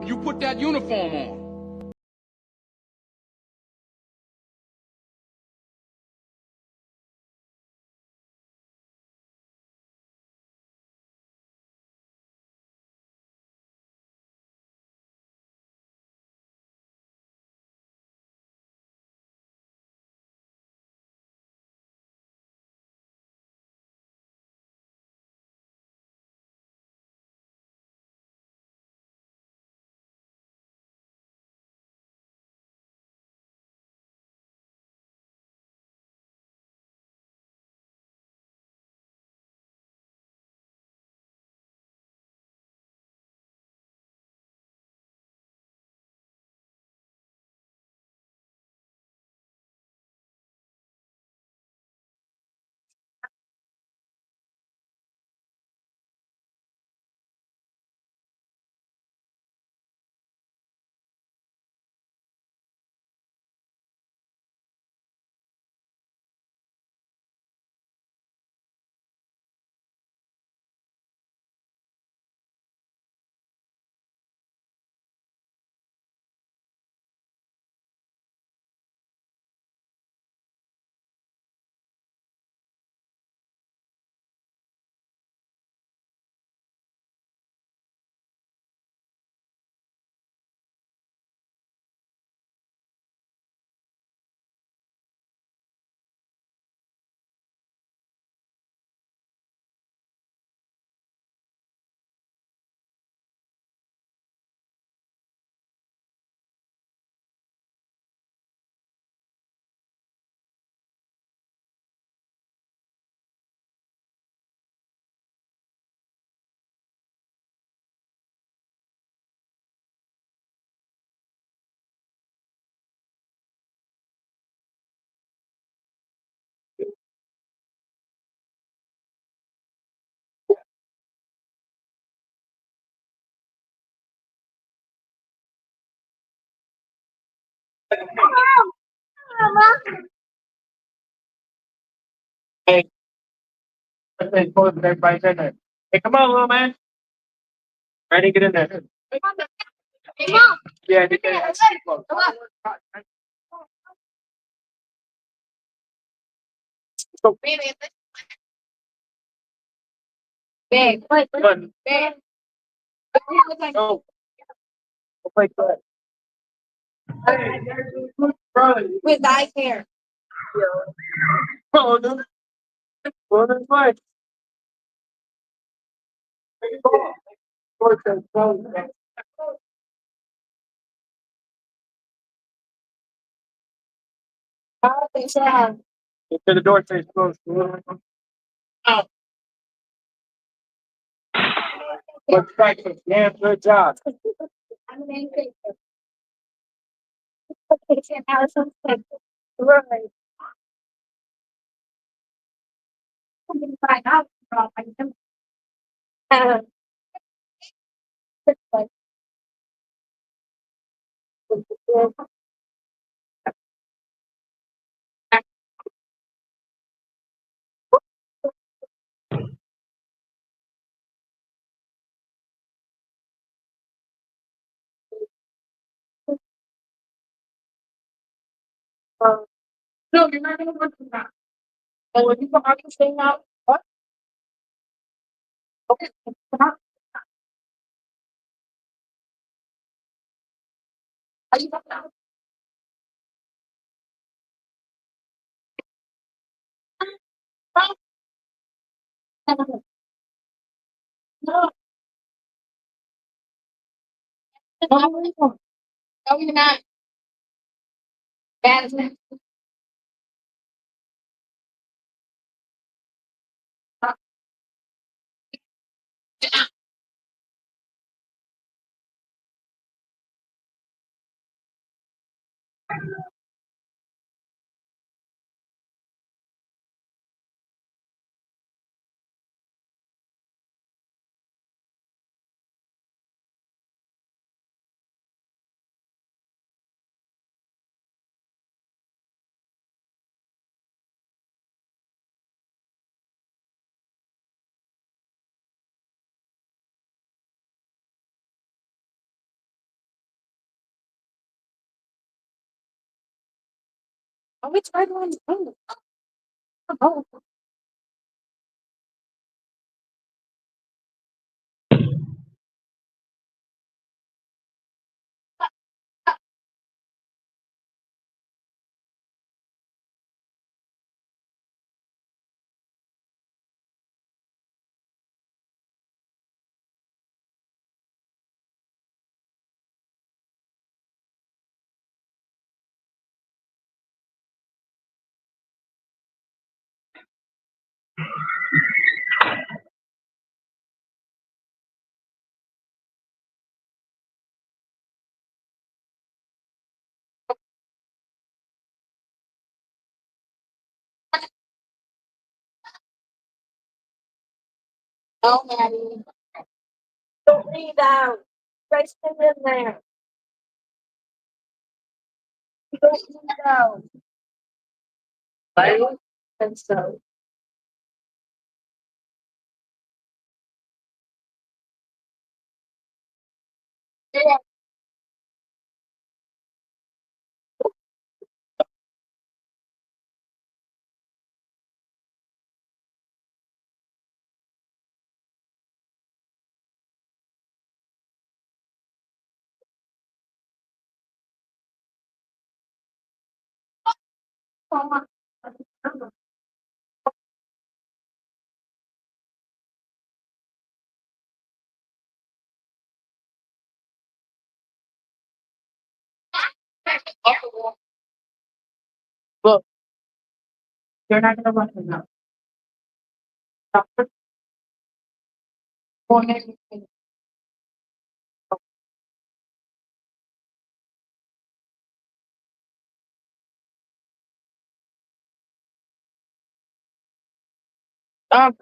You put that uniform on. Hey, everybody's in there. Hey, come on, little man. Ready, get in there. Yeah, get in there. Go. Big, play, big. Go. Go play good. Hey, there's good brother. With thy hair. Oh, no. Well, that's right. Get to the door, says closed. Oh. Looks like a damn good job. I'm an angry. Right. Find out. No, you're not going to work with that. And when you come out, you staying out. What? Okay. Come out. Are you coming out? No. No, you're not. Bad as that. Oh, it's right on the phone. Oh, no, Maddie. Don't leave out. Christ is in there. Don't leave out. Right? And so. Yeah. Look, you're not gonna run him now. Stop going in.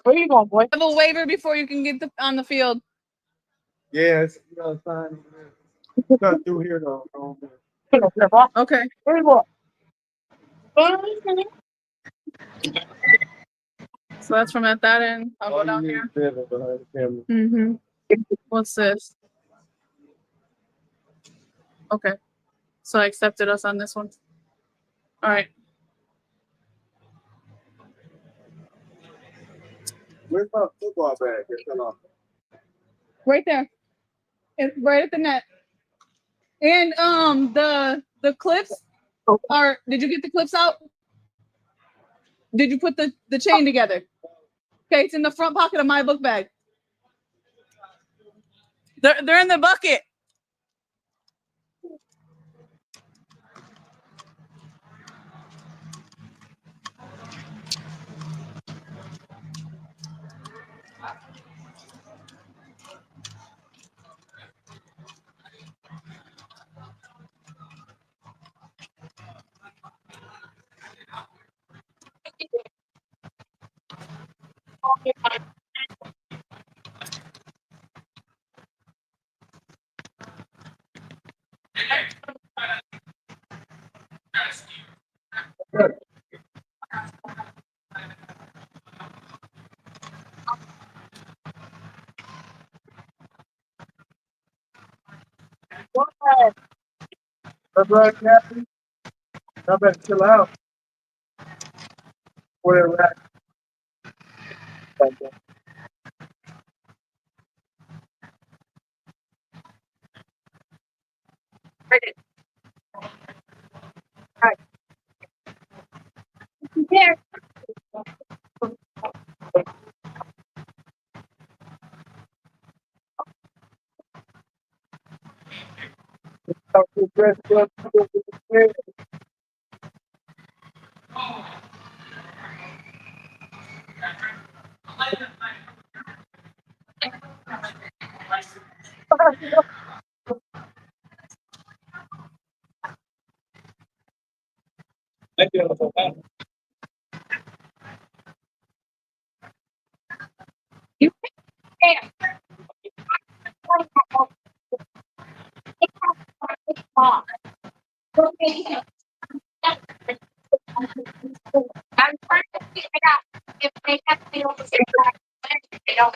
Where you going, boy? Have a waiver before you can get on the field. Yes, you gotta sign. Not through here though. Okay. Where you going? So that's from at that end. I'll go down here. Mm-hmm. What's this? Okay. So I accepted us on this one. All right. Where's my football bag? It fell off. Right there. It's right at the net. And the clips are, did you get the clips out? Did you put the chain together? Okay, it's in the front pocket of my book bag. They're in the bucket. Right, Captain. I better chill out. Where we're at. There. You can't. I'm trying to figure out if they have to be on the same track. They don't.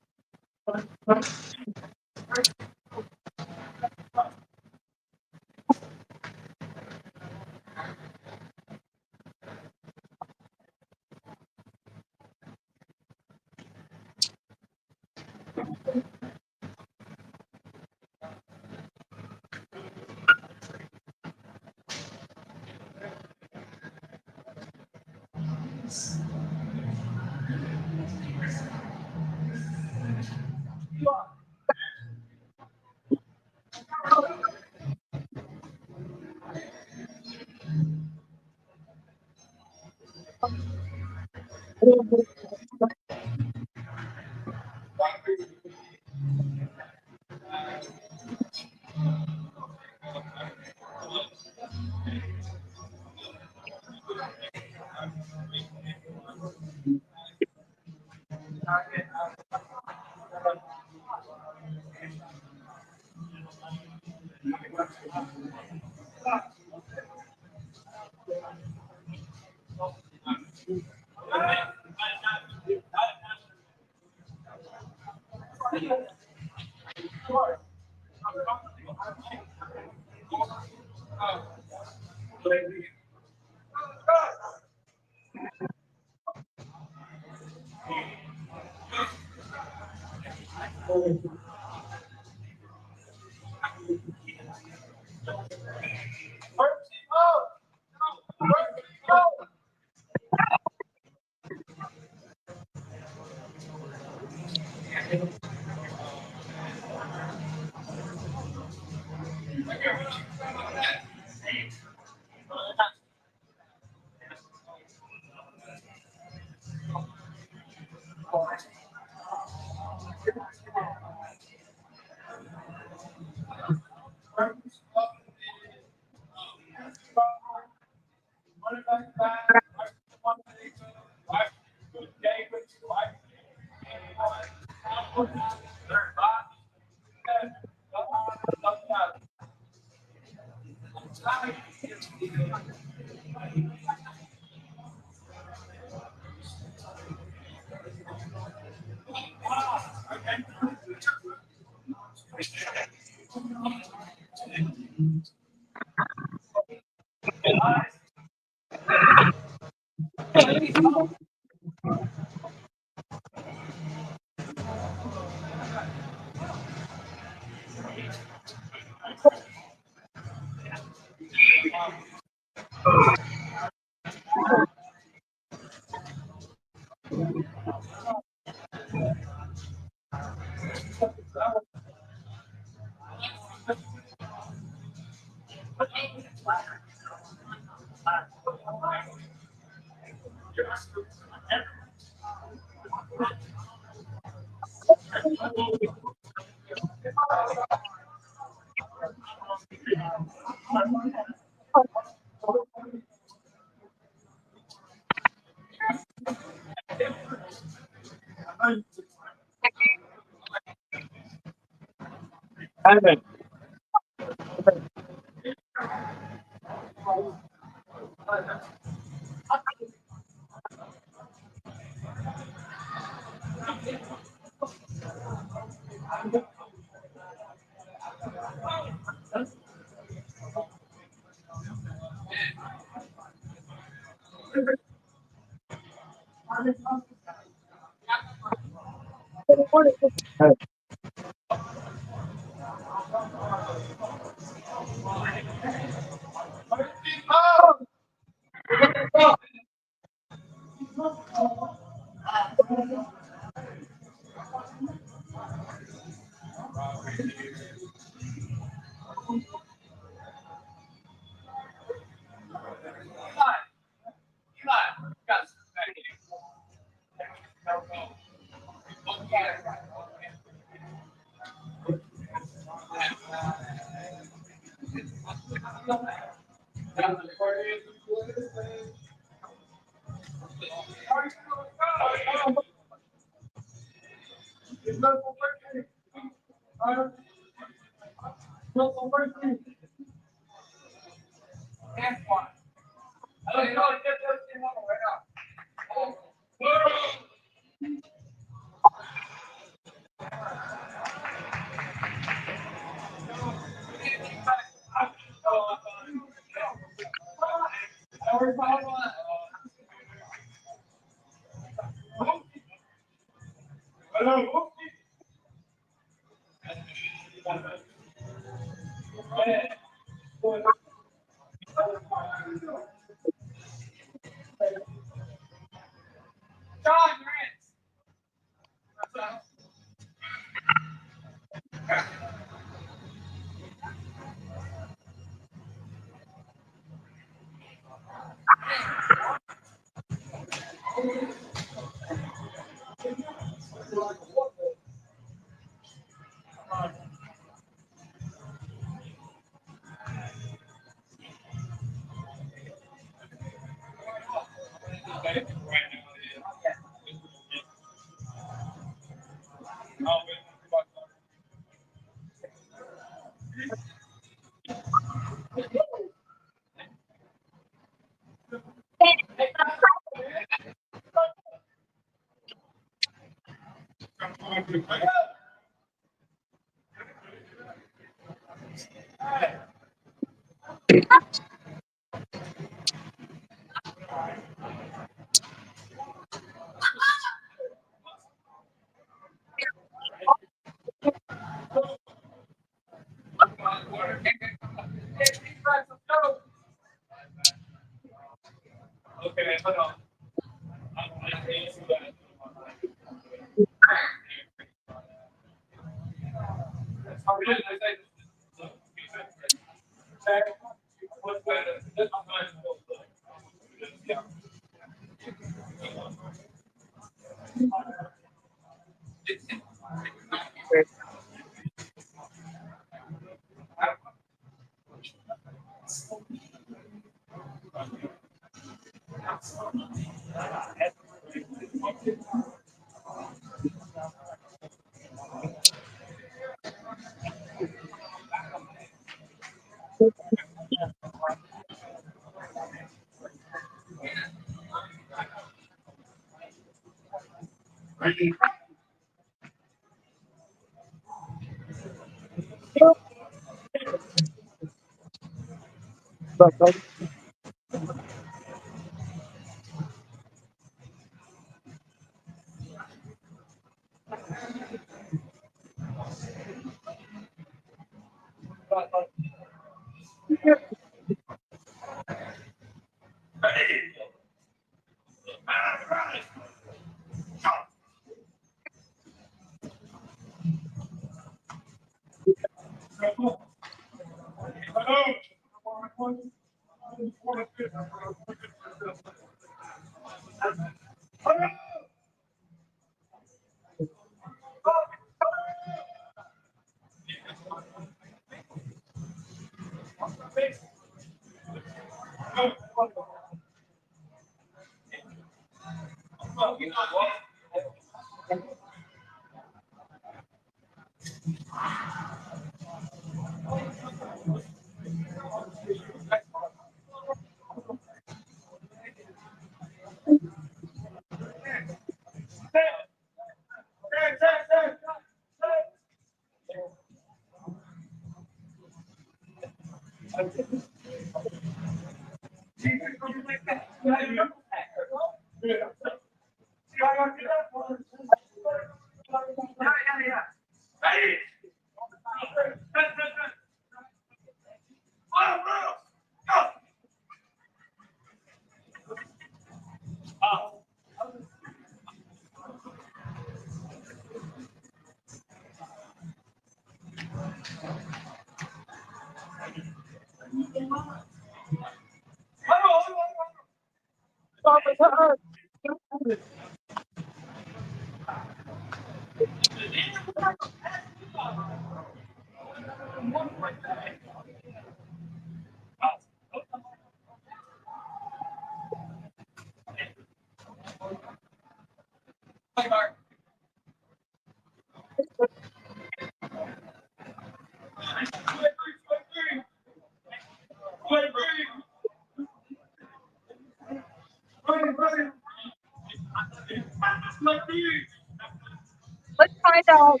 Let's find out.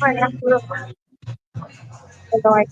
Find out real quick. Annoying.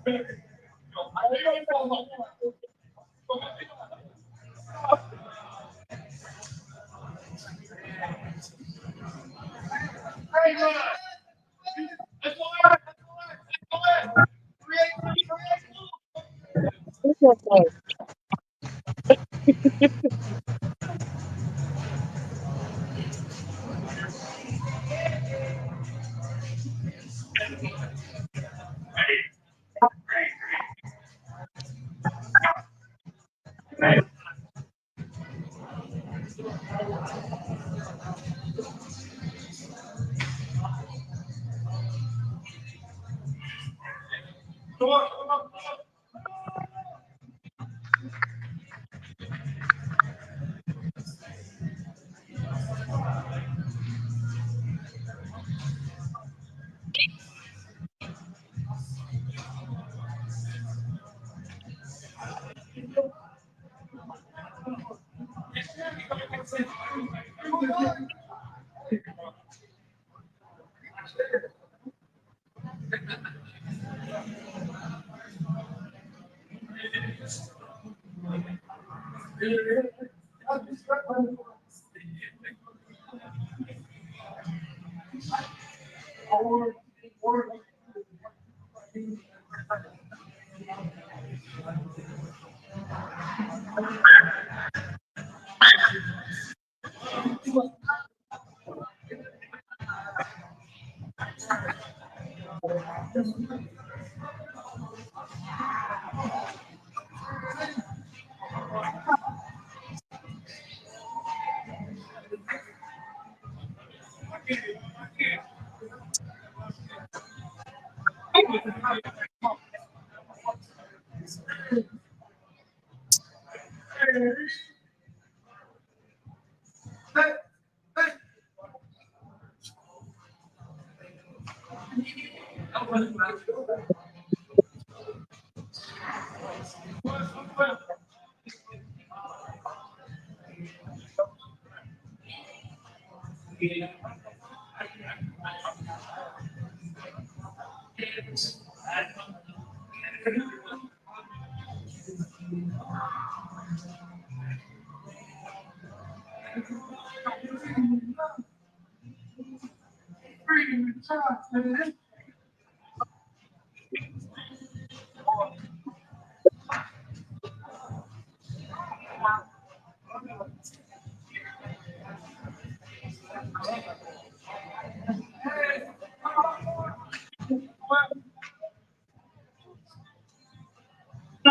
Wanna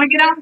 get out?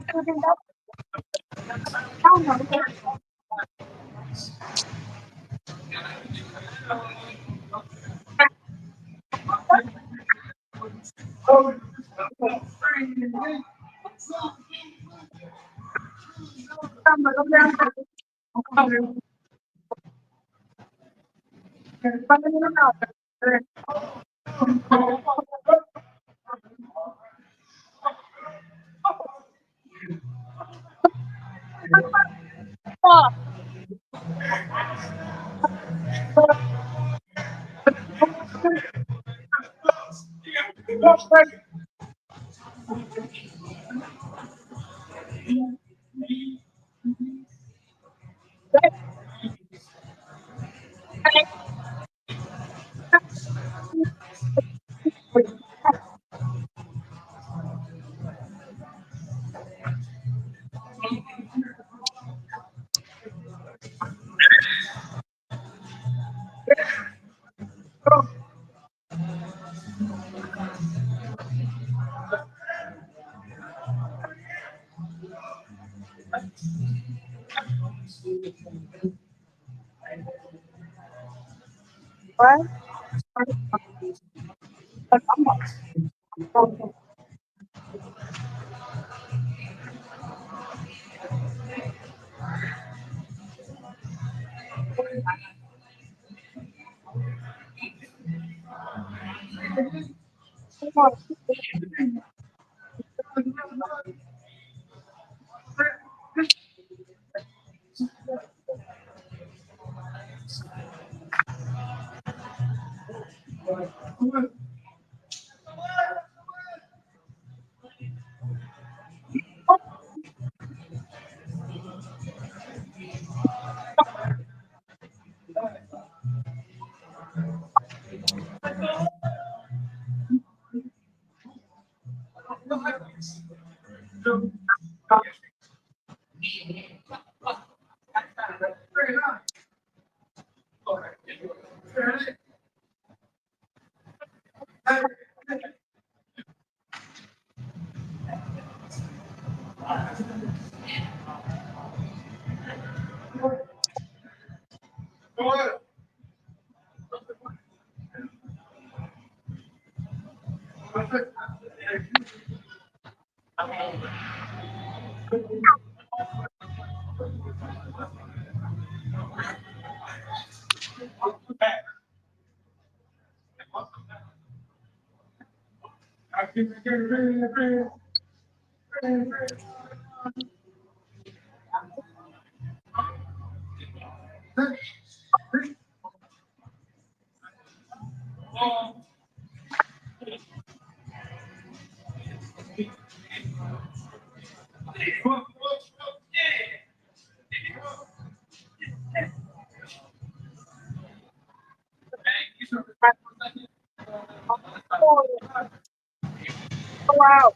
Wow.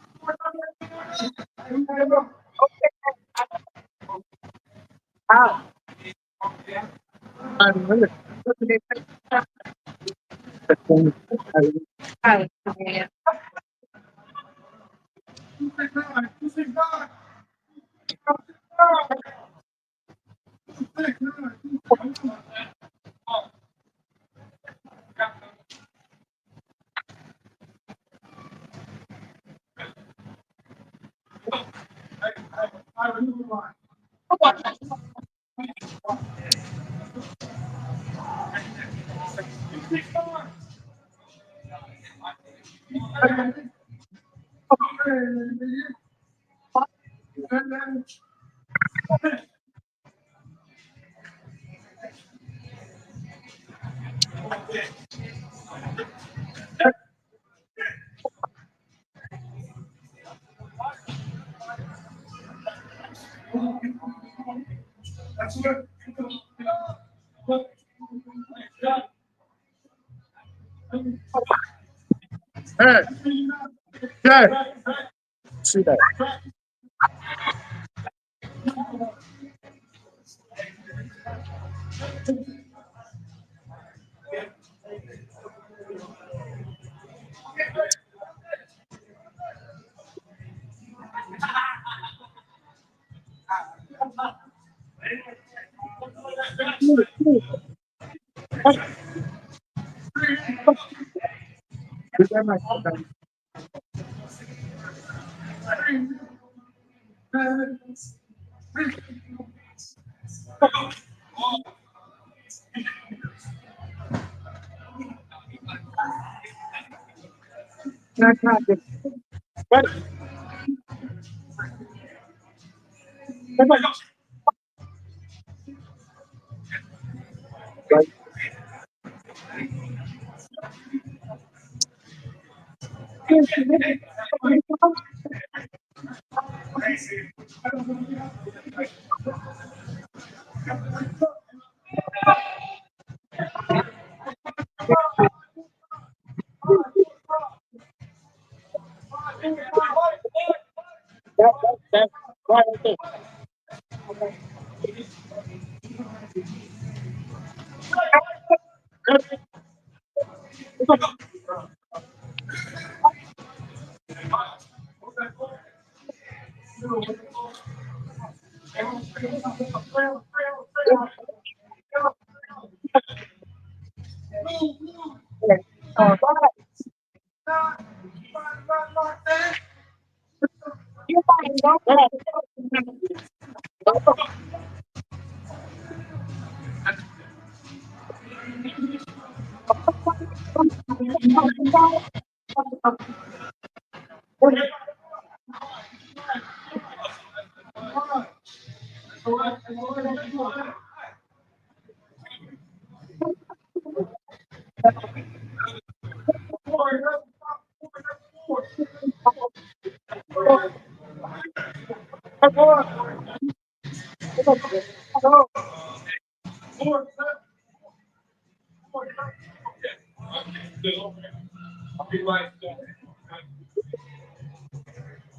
Wow. Hey, hey, see that? Is that my phone? That's not good. What? Right. That, right there.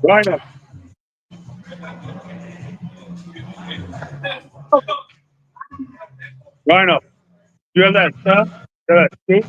Line up. Line up. You have that stuff? That scoop?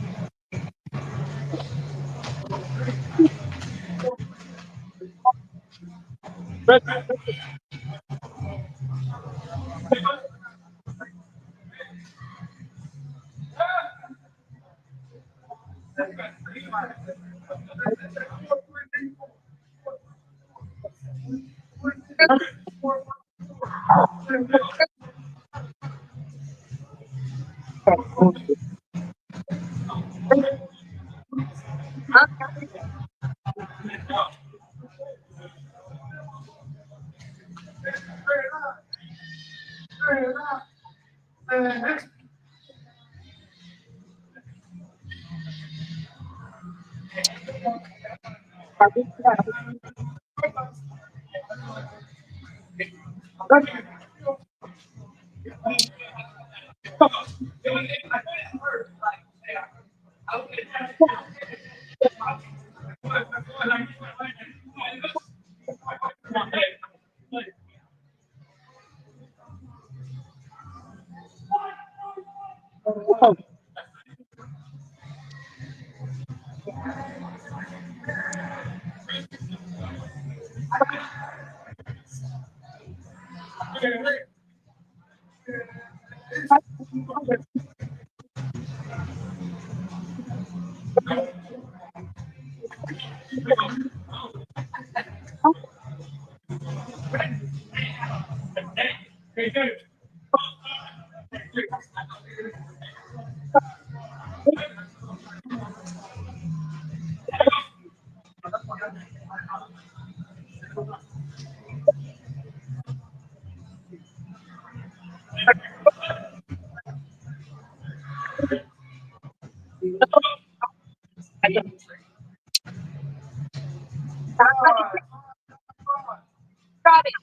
Got it.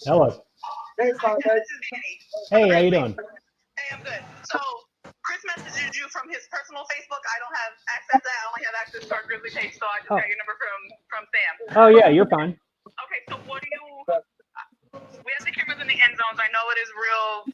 Hello. Hey, how you doing? Hey, I'm good. So, Chris messages texted you from his personal Facebook. I don't have access to that. I only have access to our Grizzly page, so I just got your number from Sam. Oh, yeah, you're fine. Okay, so what do you? We have the cameras in the end zones. I know it is real.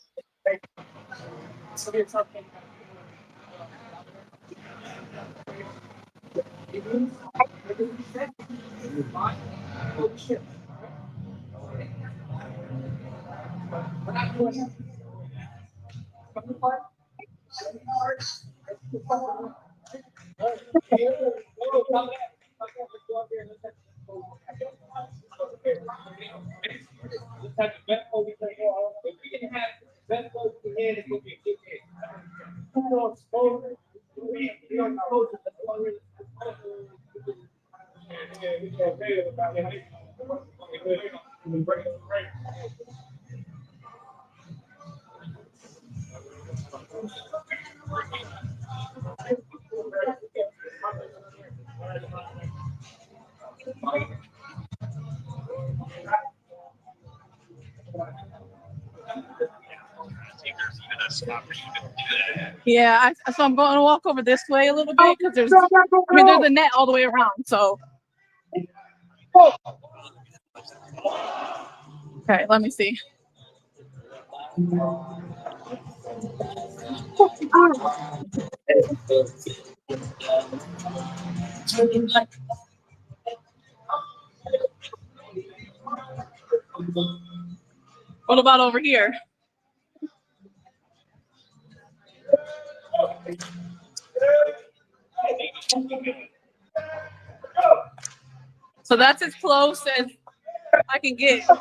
Yeah, so I'm going to walk over this way a little bit because there's a net all the way around. So, okay, let me see. What about over here? So that's as close as I can get. So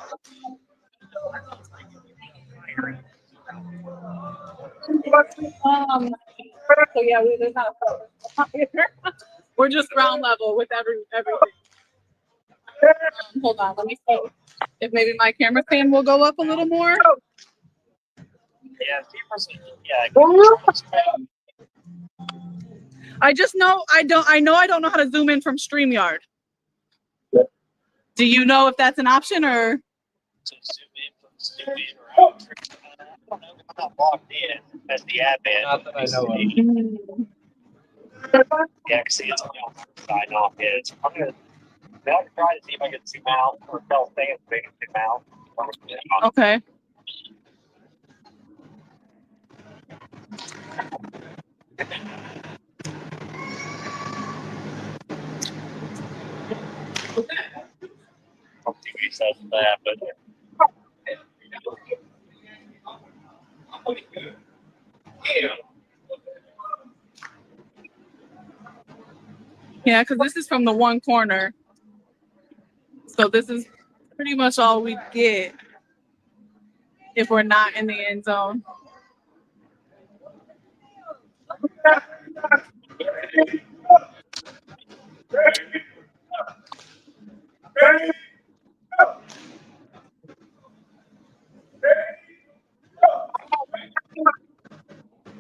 yeah, there's not we're just ground level with everything. Hold on, let me see if maybe my camera stand will go up a little more. Yeah, I just know I don't know how to zoom in from StreamYard. Do you know if that's an option or? I'm not logged in as the admin. Not that I know of. Yeah, see, it's on the sign off. I'm gonna try to see if I can zoom out or tell Sam if they can zoom out. Okay. TV says that, but Yeah, because this is from the one corner. So this is pretty much all we get if we're not in the end zone.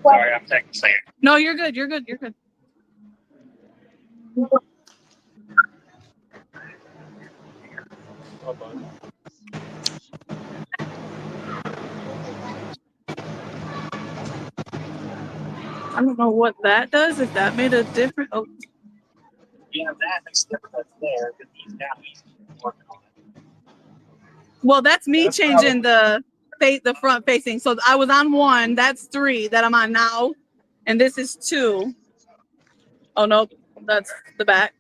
sorry, I'm taking a second. No, you're good. You're good. You're good. I don't know what that does. If that made a difference. Oh. Yeah, that's there because he's working on it. Well, that's me changing the front facing. So I was on 1. That's 3 that I'm on now, and this is 2. Oh no, that's the back.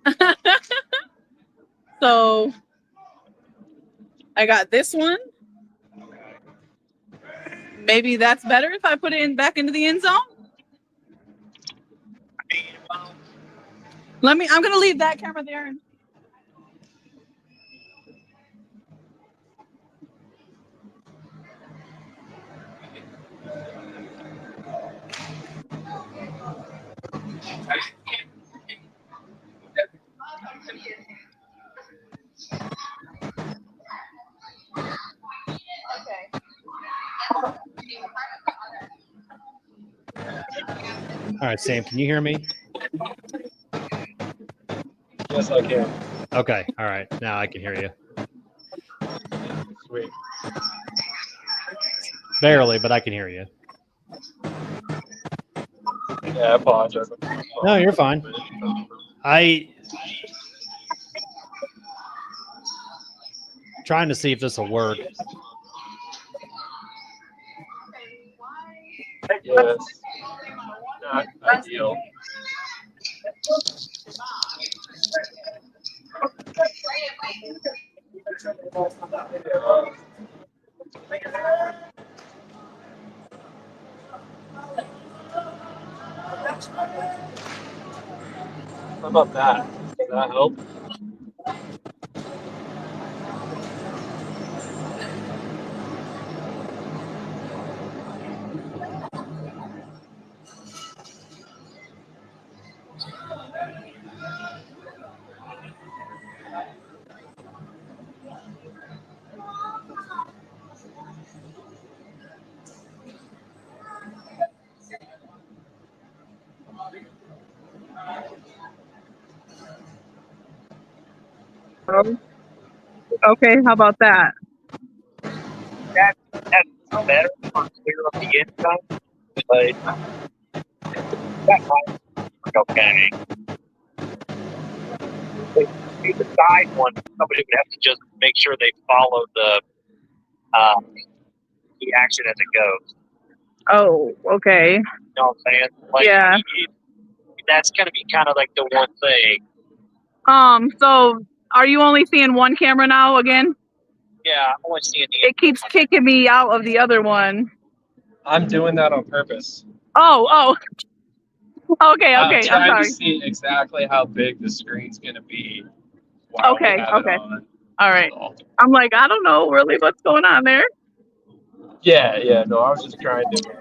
So I got this one. Maybe that's better if I put it back into the end zone. I'm gonna leave that camera there. All right, Sam, can you hear me? Yes, I can. Okay. All right. Now I can hear you. Sweet. Barely, but I can hear you. Yeah, I apologize. No, you're fine. Trying to see if this will work. Yes. Not ideal. How about that? Does that help? Okay, how about that? That's better for clear of the inside, but that might work okay. The side one, somebody would have to just make sure they follow the action as it goes. Oh, okay. You know what I'm saying? Like, Yeah. that's going to be kind of like the one thing. So are you only seeing one camera now again? Yeah, I'm only seeing the. It keeps kicking me out of the other one. I'm doing that on purpose. Oh. Okay, I'm I'm trying sorry. to see exactly how big the screen's going to be while we Okay, have okay. it on. All right. I'm like, I don't know really what's going on there. Yeah. No, I was just trying to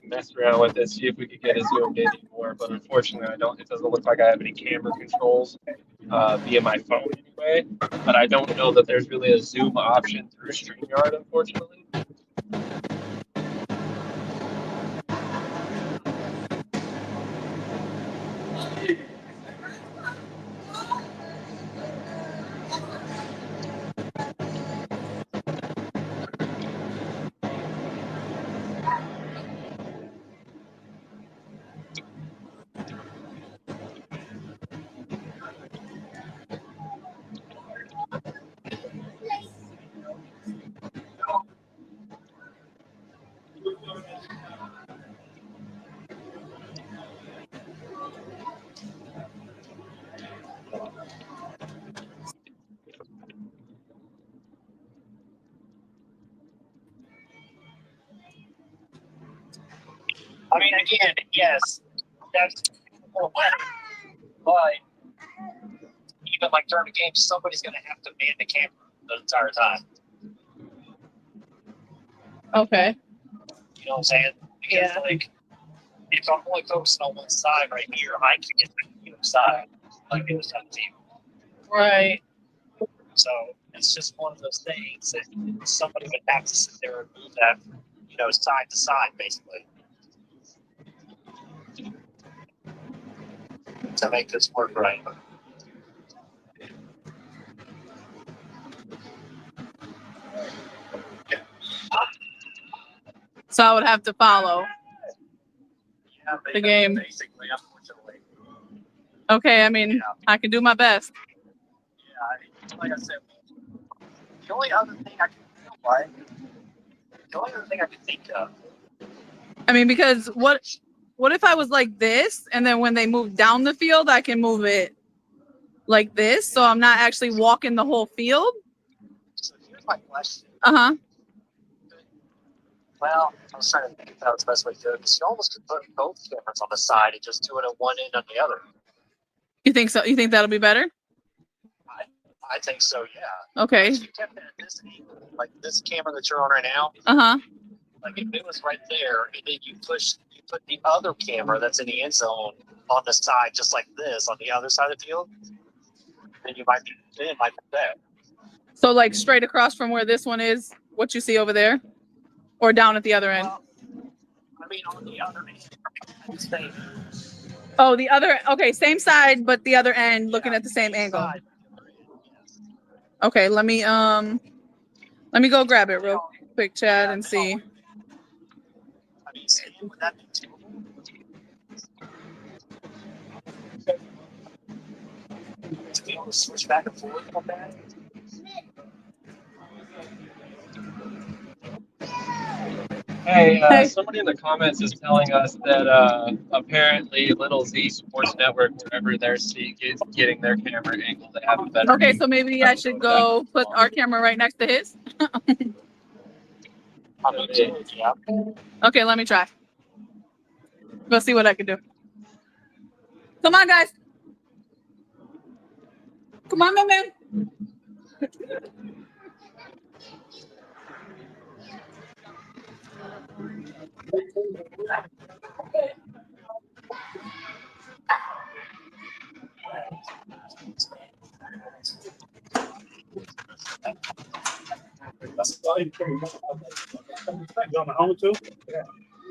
mess around with it, see if we could get it zoomed in anymore. But unfortunately, I don't. It doesn't look like I have any camera controls via my phone anyway. But I don't know that there's really a zoom option through StreamYard, unfortunately. I mean, again, yes, that's more money, but even like during the game, somebody's going to have to man the camera the entire time. Okay. You know what I'm saying? Because, like, if I'm only focusing on one side right here, I can get the other side, like the other side of the team. Right. So it's just one of those things that somebody would have to sit there and move that, side to side, basically, to make this work right. So I would have to follow. Yeah, the game. Basically, unfortunately. Okay, I mean, I can do my best. Yeah, like I said, the only other thing I can think of. I mean, because what if I was like this, and then when they move down the field, I can move it like this, so I'm not actually walking the whole field? So here's my question. Uh-huh. Well, I was trying to think if that was the best way to do it, because you almost could put both cameras on the side and just do it at one end on the other. You think so? You think that'll be better? I think so, yeah. Okay. If you kept it at this angle, like this camera that you're on right now, Uh-huh. like if it was right there, and then you put the other camera that's in the end zone on the side, just like this, on the other side of the field, then it might be better. So like straight across from where this one is, what you see over there? Or down at the other end? Well, I mean, on the other end. Oh, the other, okay, same side, but the other end looking at the same angle. Side. Okay, let me go grab it real quick, Chad, and see. I mean, would that be doable? be able to switch back and forth on that? Hey, Hey. somebody in the comments is telling us that apparently Little Z Sports Network, wherever they're getting their camera angle, they have a better. Okay, so maybe I should go put our camera right next to his. Yeah. Okay, let me try. Go see what I can do. Come on, guys. Come on, man.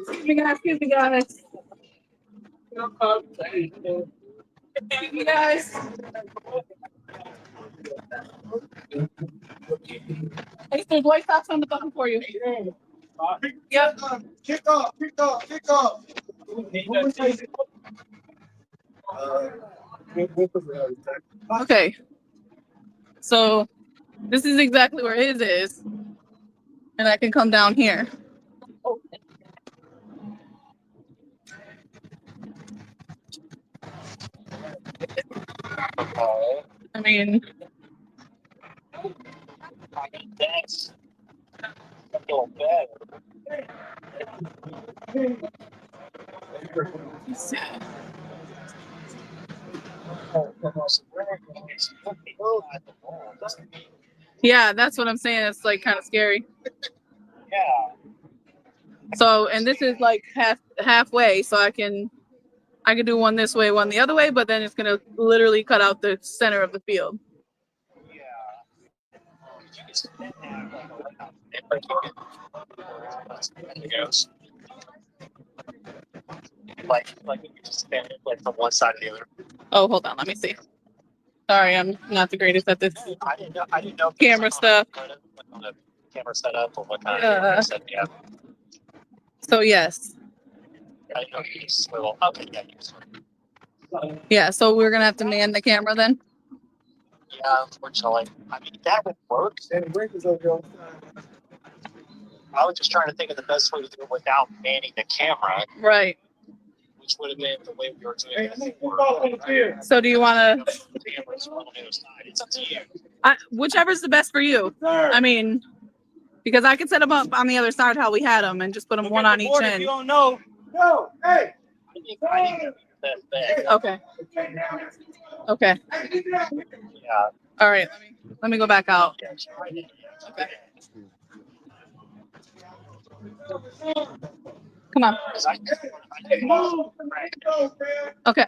Excuse me, guys. Excuse me, guys. Excuse me, guys. Hey, there's white socks on the button for you. Yep. Kick off. Okay. So this is exactly where his is. And I can come down here. I mean, That's a little better. yeah, that's what I'm saying. It's like kind of scary. Yeah. So, and this is like halfway, so I can do one this way, one the other way, but then it's gonna literally cut out the center of the field. Like you just stand it like from one side to the other. Oh, hold on, let me see. Sorry, I'm not the greatest at this. I didn't know Camera stuff. On the camera setup or what kind Yeah. of camera setup you have. So yes, I didn't know you just swivel. Okay, yeah, you swivel. yeah. So we're gonna have to man the camera then. Yeah, unfortunately. I mean, that would work. I was just trying to think of the best way to do it without manning the camera, Right. which would have been the way we were doing it before. So do you want to? The camera's on the other side. It's up to you. Whichever's the best for you. I mean, because I could set them up on the other side how we had them and just put them one on each end. You don't know. No, hey. I think that's bad. Okay. Okay. Yeah. All right. Let me go back out. Yeah, it's right in. Okay. Come on. Because I Okay.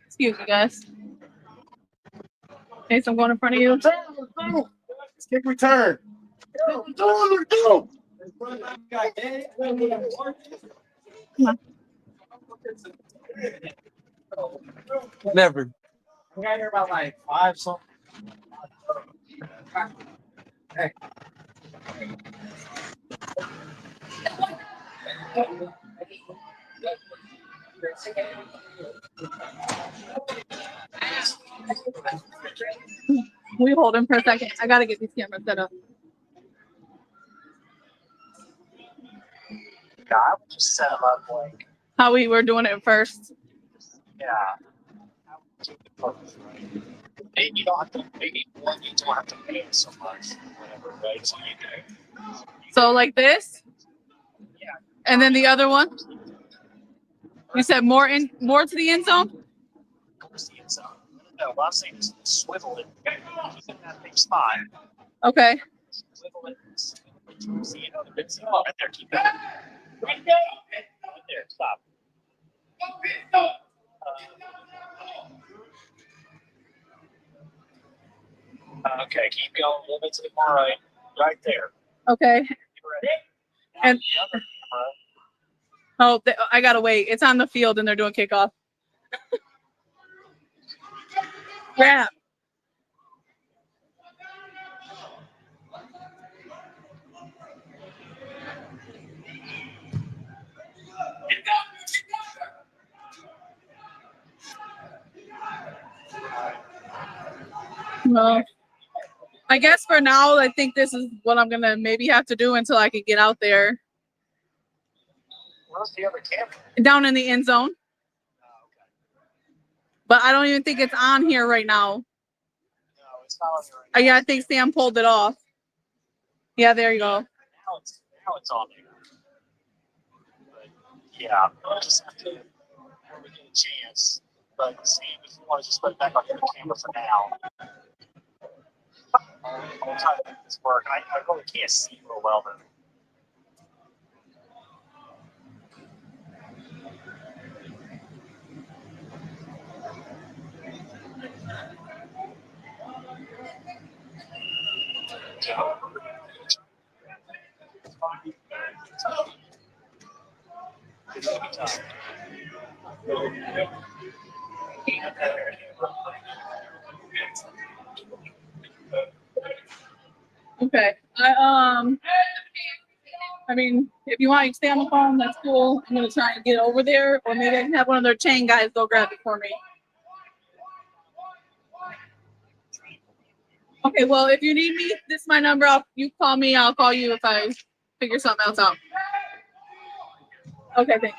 Excuse me, guys. Okay, so I'm going in front of you. Kick return. Come on. Never. We got here about like 5 something. Hey. Will you hold him for a second? I gotta get these cameras set up. Yeah, I would just set them up like, How we were doing it first. yeah. Maybe you don't have to, maybe one, you don't have to pay so much, whatever, right? So you do. So like this? Yeah. And then the other one? You said more to the end zone? Towards the inside. No, what I'm saying is swivel it. Keep it in that same spot. Okay. Swivel it. See it on the inside. Right there, keep it. Right there. Right there, stop. Okay, keep going a little bit to the far right. Right there. Okay. You ready? And- the other camera. Oh, I gotta wait. It's on the field and they're doing kickoff. Crap. Well, I guess for now, I think this is what I'm gonna maybe have to do until I can get out there. Where's the other camera? Down in the end zone. Oh, okay. But I don't even think it's on here right now. No, it's not on there right now. Yeah, I think Sam pulled it off. Yeah, there you go. Now it's on there. But yeah, we'll just have to when we get a chance. But see if you want to just put it back on the camera for now. I'll try to make this work. I really can't see real well though. Okay. I mean, if you want to stay on the phone, that's cool. I'm gonna try and get over there, or maybe I can have one of their chain guys go grab it for me. Okay, well, if you need me, this is my number. You call me. I'll call you if I figure something else out. Okay, thanks.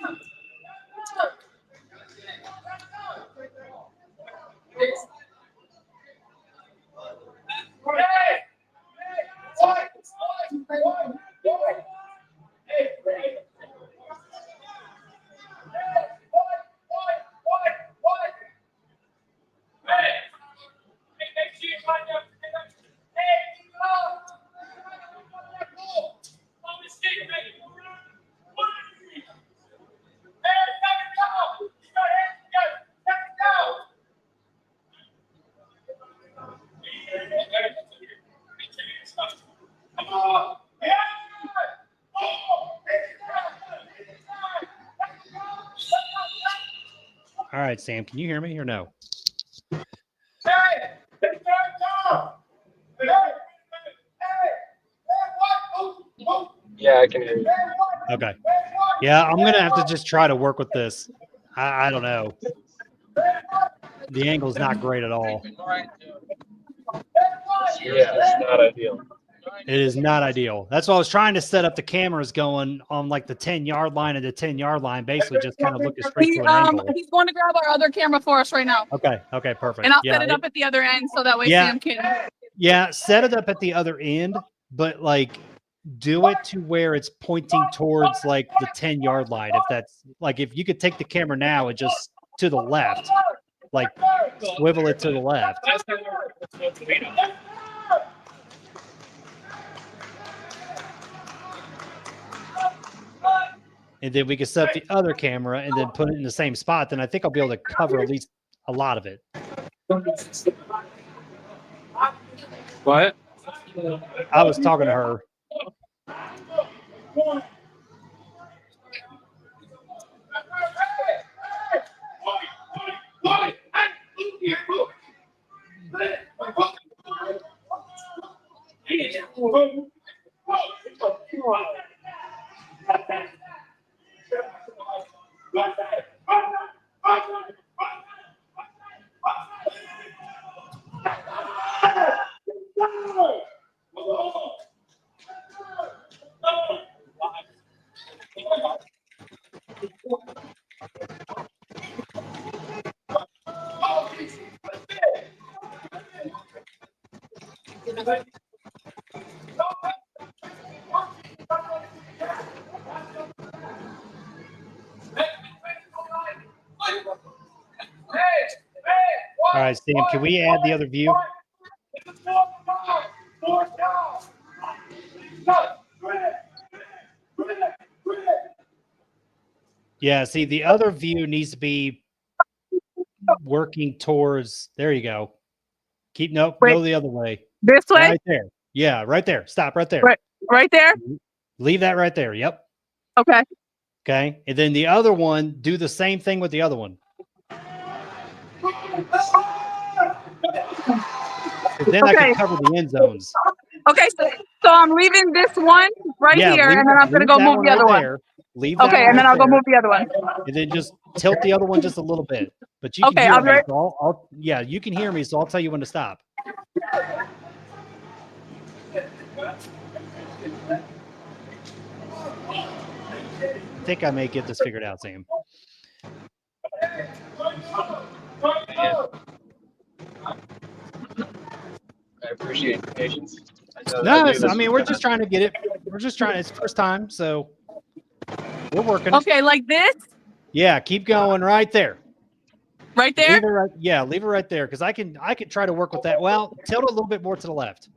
All right, Sam, can you hear me or no? Yeah, I can hear you. Okay. Yeah, I'm going to have to just try to work with this. I don't know. The angle's not great at all. Yeah, it's not ideal. It is not ideal. That's why I was trying to set up the cameras going on like the 10-yard line and the 10-yard line, basically just kind of looking straight to an angle. He's going to grab our other camera for us right now. Okay, perfect. And I'll set it up at the other end so that way Sam can. Yeah, set it up at the other end, but like do it to where it's pointing towards like the 10-yard line. If that's like, if you could take the camera now and just to the left, like swivel it to the left. And then we can set up the other camera and then put it in the same spot. Then I think I'll be able to cover at least a lot of it. What? I was talking to her. All right, Sam, can we add the other view? Yeah, see, the other view needs to be working towards, there you go. Go the other way. This way? Right there. Yeah, right there. Stop right there. Right there? Leave that right there. Yep. Okay. Okay. And then the other one, do the same thing with the other one. Then I can cover the end zones. Okay, so I'm leaving this one here, and then I'm going to go move the other one. Leave that and then I'll go move the other one. And then just tilt the other one just a little bit. But you can hear me. So you can hear me, so I'll tell you when to stop. I think I may get this figured out, Sam. Man. I appreciate the patience. We're just trying to get it. We're just trying. It's first time, so we're working. Okay, like this? Yeah, keep going right there. Right there? Leave it right there because I can try to work with that. Well, tilt it a little bit more to the left.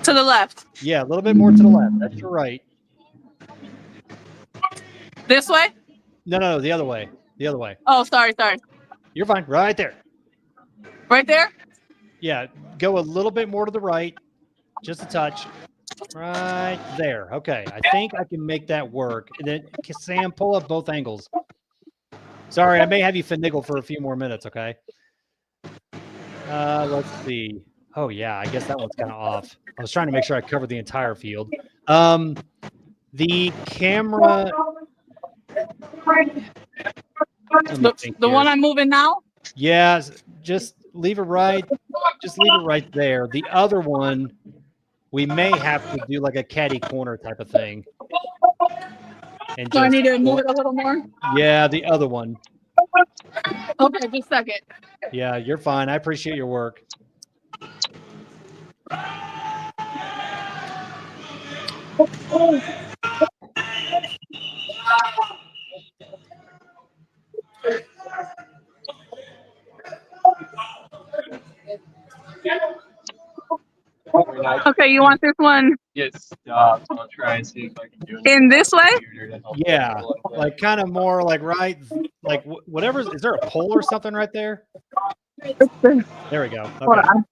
To the left. Yeah, a little bit more to the left. That's your right. This way? No, the other way. The other way. Oh, sorry. You're fine. Right there. Right there? Yeah, go a little bit more to the right. Just a touch. Right there. Okay, I think I can make that work. And then, Sam, pull up both angles. Sorry, I may have you finagle for a few more minutes, okay? Let's see. Oh, yeah, I guess that one's kind of off. I was trying to make sure I covered the entire field. The camera... The one I'm moving now? Yeah, just leave it right. Just leave it right there. The other one, we may have to do like a caddy corner type of thing. And So I need to move it a little more? Yeah, the other one. Okay, just a second. Yeah, you're fine. I appreciate your work. Okay, you want this one Get stopped. I'll try and see if I can do it. in this way? Yeah, like kind of more like right, like whatever. Is there a pole or something right there? There we go. Okay. Hold on.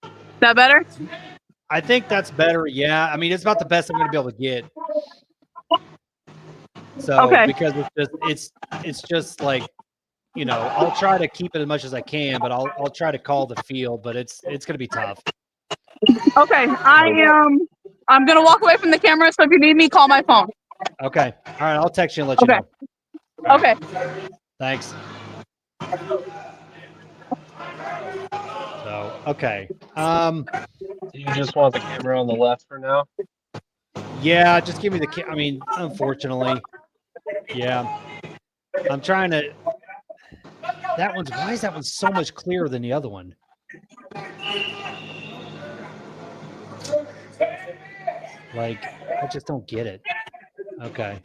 Is that better? I think that's better. Yeah, I mean it's about the best I'm going to be able to get. So Okay. because it's just like, you know, I'll try to keep it as much as I can, but I'll try to call the field, but it's going to be tough. Okay, I'm gonna walk away from the camera, so if you need me, call my phone. Okay. All right, I'll text you and let you know. Okay. Thanks. So, okay. You just want the camera on the left for now? Yeah, just give me the I mean, unfortunately. Yeah. I'm trying to why is that one so much clearer than the other one? Like, I just don't get it. Okay.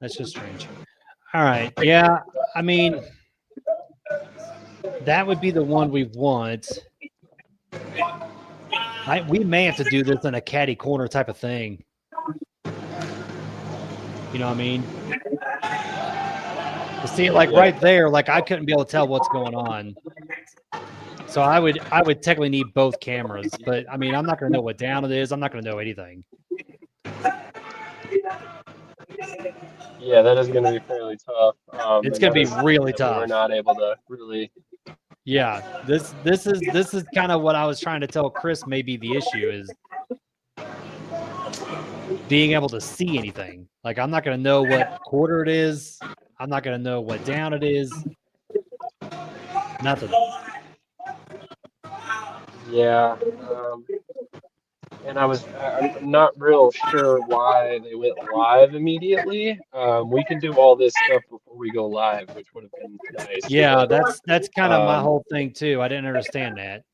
That's just strange. All right. Yeah. I mean, that would be the one we want. We may have to do this in a caddy corner type of thing. You know what I mean? To see it like right there, like I couldn't be able to tell what's going on. So I would technically need both cameras, but I mean, I'm not going to know what down it is. I'm not going to know anything. Yeah, that is going to be fairly tough. It's going to be really tough. We're not able to really. Yeah, this is kind of what I was trying to tell Chris. Maybe the issue is being able to see anything. Like I'm not going to know what quarter it is. I'm not going to know what down it is. Nothing. Yeah. And I'm not real sure why they went live immediately. We can do all this stuff before we go live, which would have been nice. Yeah, that's kind of my whole thing too. I didn't understand that.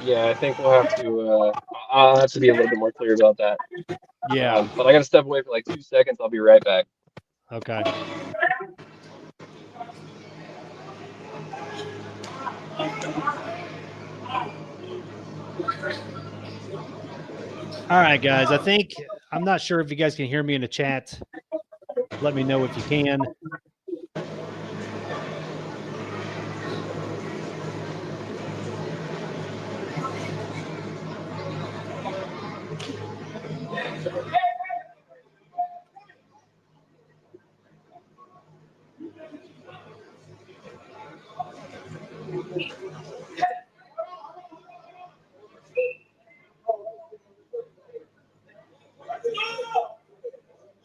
Yeah, I think we'll have to. I'll have to be a little bit more clear about that. Yeah. But I got to step away for like 2 seconds. I'll be right back. Okay. All right, guys. I'm not sure if you guys can hear me in the chat. Let me know if you can.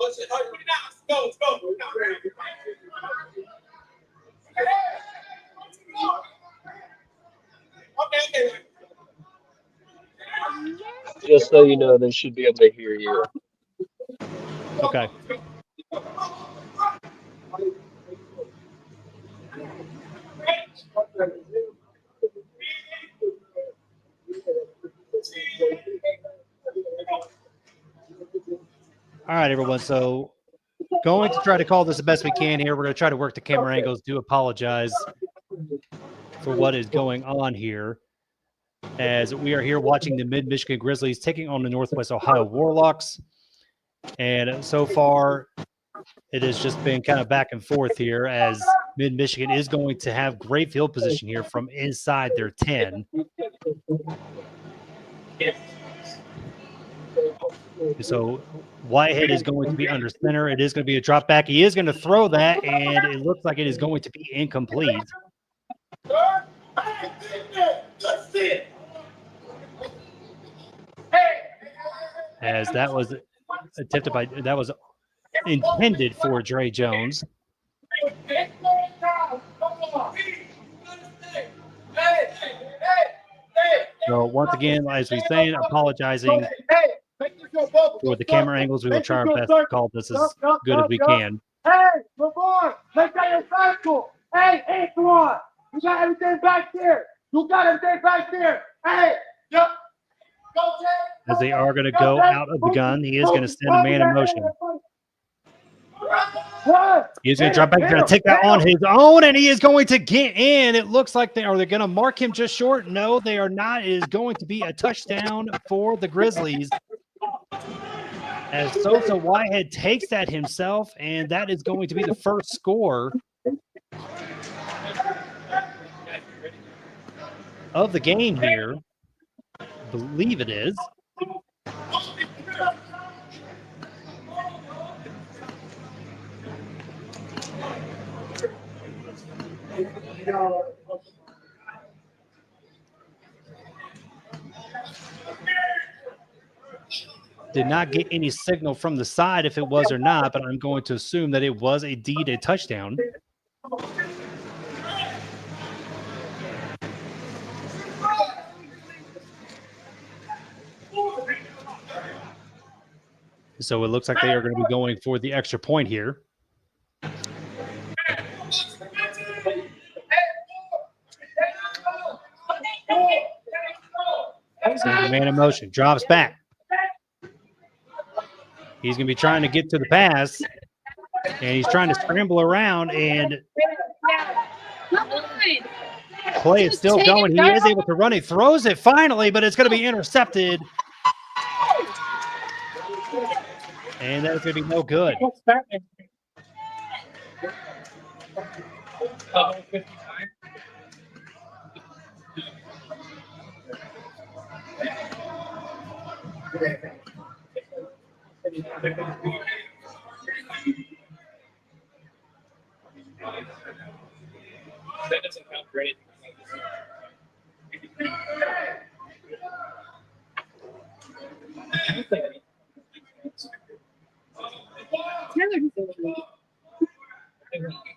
Let's go. just so you know, they should be able to hear you. Okay. All right, everyone. So going to try to call this the best we can here. We're going to try to work the camera angles. Do apologize for what is going on here, as we are here watching the Mid-Michigan Grizzlies taking on the Northwest Ohio Warlocks. And so far, it has just been kind of back and forth here, as Mid-Michigan is going to have great field position here from inside their 10. So Whitehead is going to be under center. It is going to be a drop back. He is going to throw that, and it looks like it is going to be incomplete. As that was attempted by, that was intended for Dre Jones. So once again, as we say, apologizing for the camera angles. We will try our best to call this as good as we can. Hey, Lamar, make that your circle. Hey, come on. You got everything back there. You got everything back there. Hey, yep. As they are going to go out of the gun, he is going to send a man in motion. He's going to drop back, going to take that on his own, and he is going to get in. It looks like they going to mark him just short. No, they are not. It is going to be a touchdown for the Grizzlies, as Sosa Whitehead takes that himself, and that is going to be the first score of the game here. I believe it is. Did not get any signal from the side if it was or not, but I'm going to assume that it was indeed a touchdown. So it looks like they are going to be going for the extra point here. Sends a man in motion, drops back. He's going to be trying to get to the pass, and he's trying to scramble around, and play is still going. He is able to run. He throws it finally, but it's going to be intercepted. And that's going to be no good. That doesn't count for anything.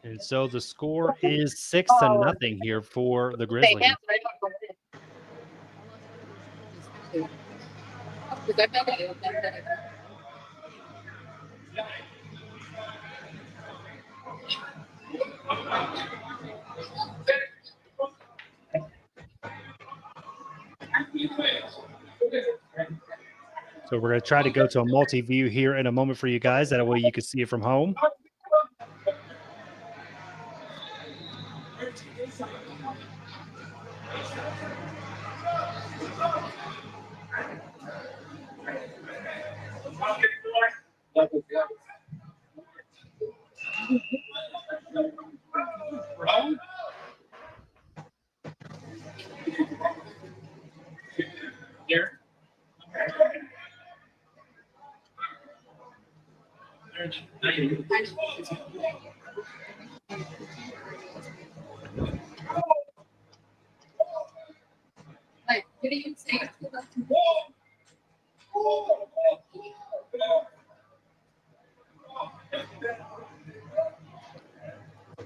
And so the score is 6-0 here for the Grizzlies. So we're going to try to go to a multi-view here in a moment for you guys. That way you can see it from home. Here. Like, what do you say?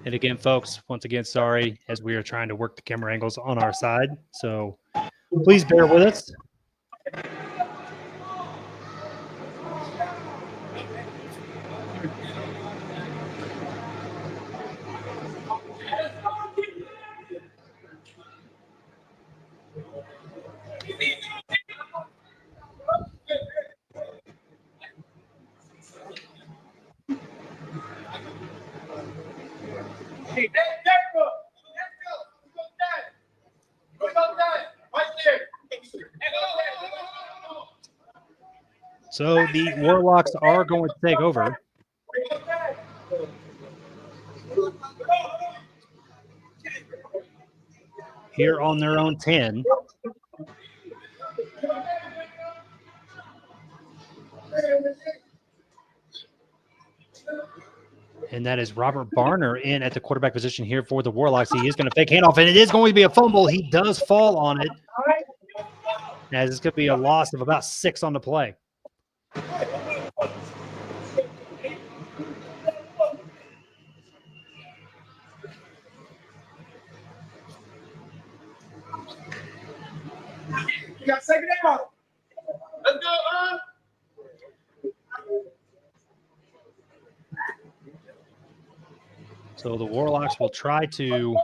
And again, folks, once again, sorry, as we are trying to work the camera angles on our side. So please bear with us. So the Warlocks are going to take over. Here on their own 10. And that is Robert Barner in at the quarterback position here for the Warlocks. He is going to fake handoff, and it is going to be a fumble. He does fall on it, as it's going to be a loss of about 6 on the play. You got second down. Let's go, So the Warlocks will try to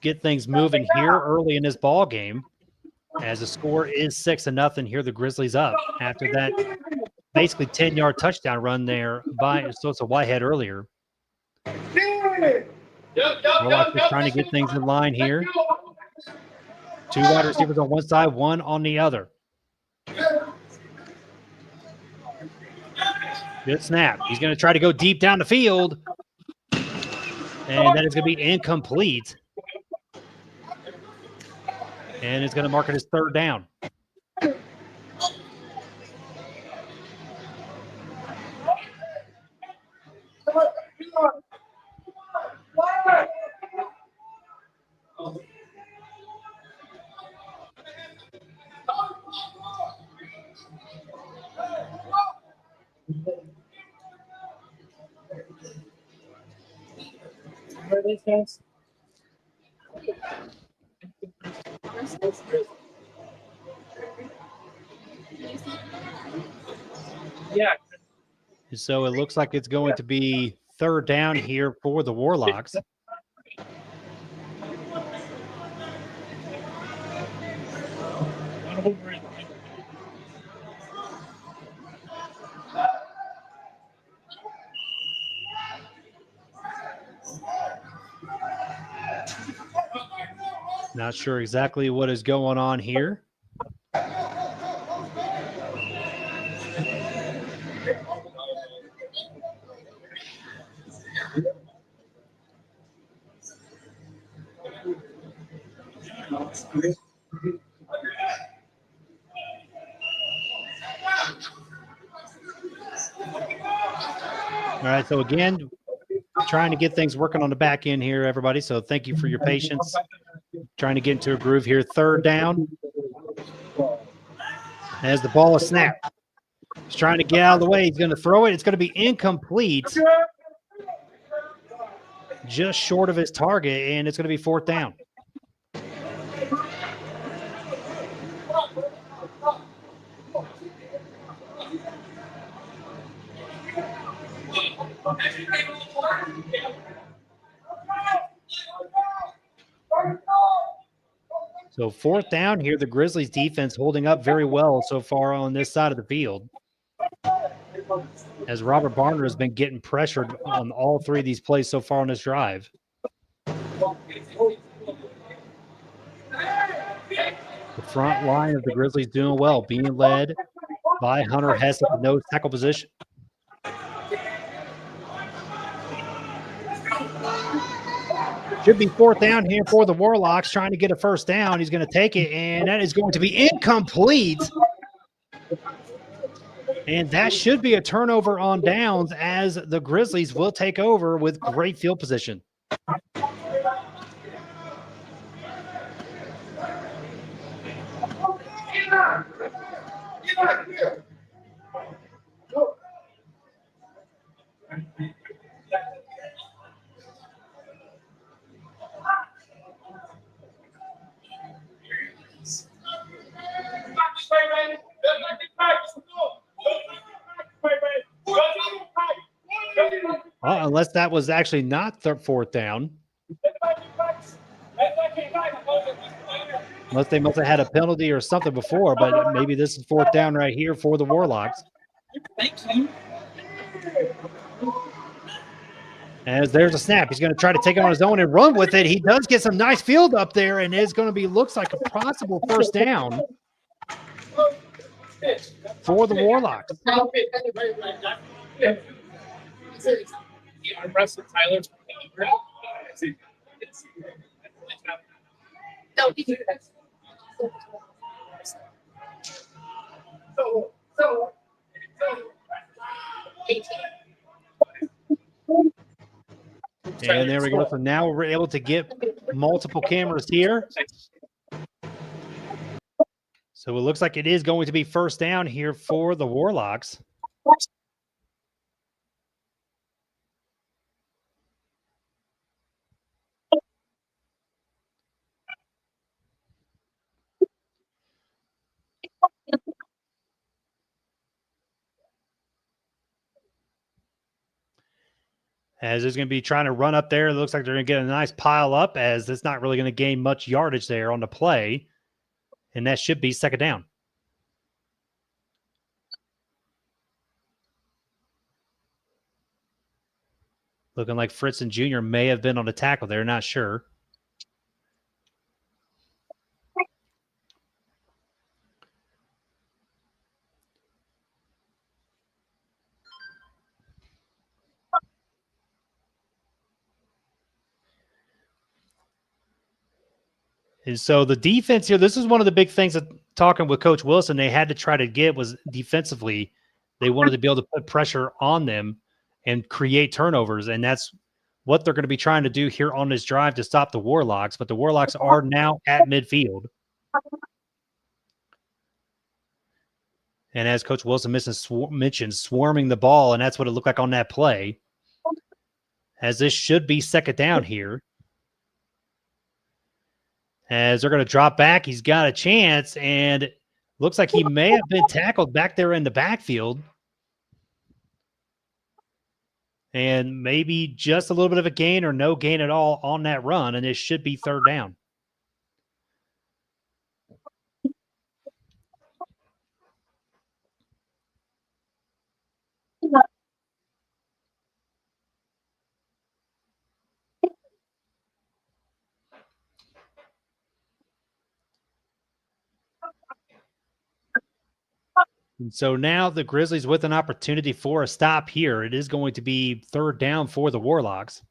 get things moving here early in this ball game, as the score is 6-0. Here the Grizzlies up after that basically 10-yard touchdown run there by Sosa Whitehead earlier. Warlocks is trying to get things in line here. 2 wide receivers on one side, 1 on the other. Good snap. He's going to try to go deep down the field. And that is going to be incomplete. And it's going to mark it as 3rd down. Where are these guys? Yeah. So it looks like it's going to be 3rd down here for the Warlocks. Not sure exactly what is going on here. All right, so again, trying to get things working on the back end here, everybody. So thank you for your patience. Trying to get into a groove here. 3rd down. As the ball is snapped. He's trying to get out of the way. He's going to throw it. It's going to be incomplete. Just short of his target, and it's going to be 4th down. So 4th down here, the Grizzlies defense holding up very well so far on this side of the field, as Robert Barner has been getting pressured on all 3 of these plays so far on this drive. The front line of the Grizzlies doing well, being led by Hunter Hess at the nose tackle position. Should be 4th down here for the Warlocks, trying to get a 1st down. He's going to take it, and that is going to be incomplete. And that should be a turnover on downs, as the Grizzlies will take over with great field position. Unless that was actually not 4th down. Unless they must have had a penalty or something before, but maybe this is fourth down right here for the Warlocks. As there's a snap. He's going to try to take it on his own and run with it. He does get some nice field up there, and it's going to be, looks like a possible first down for the Warlocks. And there we go. So now we're able to get multiple cameras here. So it looks like it is going to be first down here for the Warlocks. As there's going to be trying to run up there. It looks like they're going to get a nice pile up, as it's not really going to gain much yardage there on the play. And that should be second down. Looking like Fritzen Jr. may have been on the tackle there. Not sure. And so the defense here, this is one of the big things that talking with Coach Wilson, they had to try to get was defensively. They wanted to be able to put pressure on them and create turnovers. And that's what they're going to be trying to do here on this drive to stop the Warlocks. But the Warlocks are now at midfield. And as Coach Wilson mentioned, swarming the ball, and that's what it looked like on that play. As this should be second down here. As they're going to drop back, he's got a chance, and looks like he may have been tackled back there in the backfield. And maybe just a little bit of a gain or no gain at all on that run, and it should be third down. And so now the Grizzlies with an opportunity for a stop here. It is going to be third down for the Warlocks.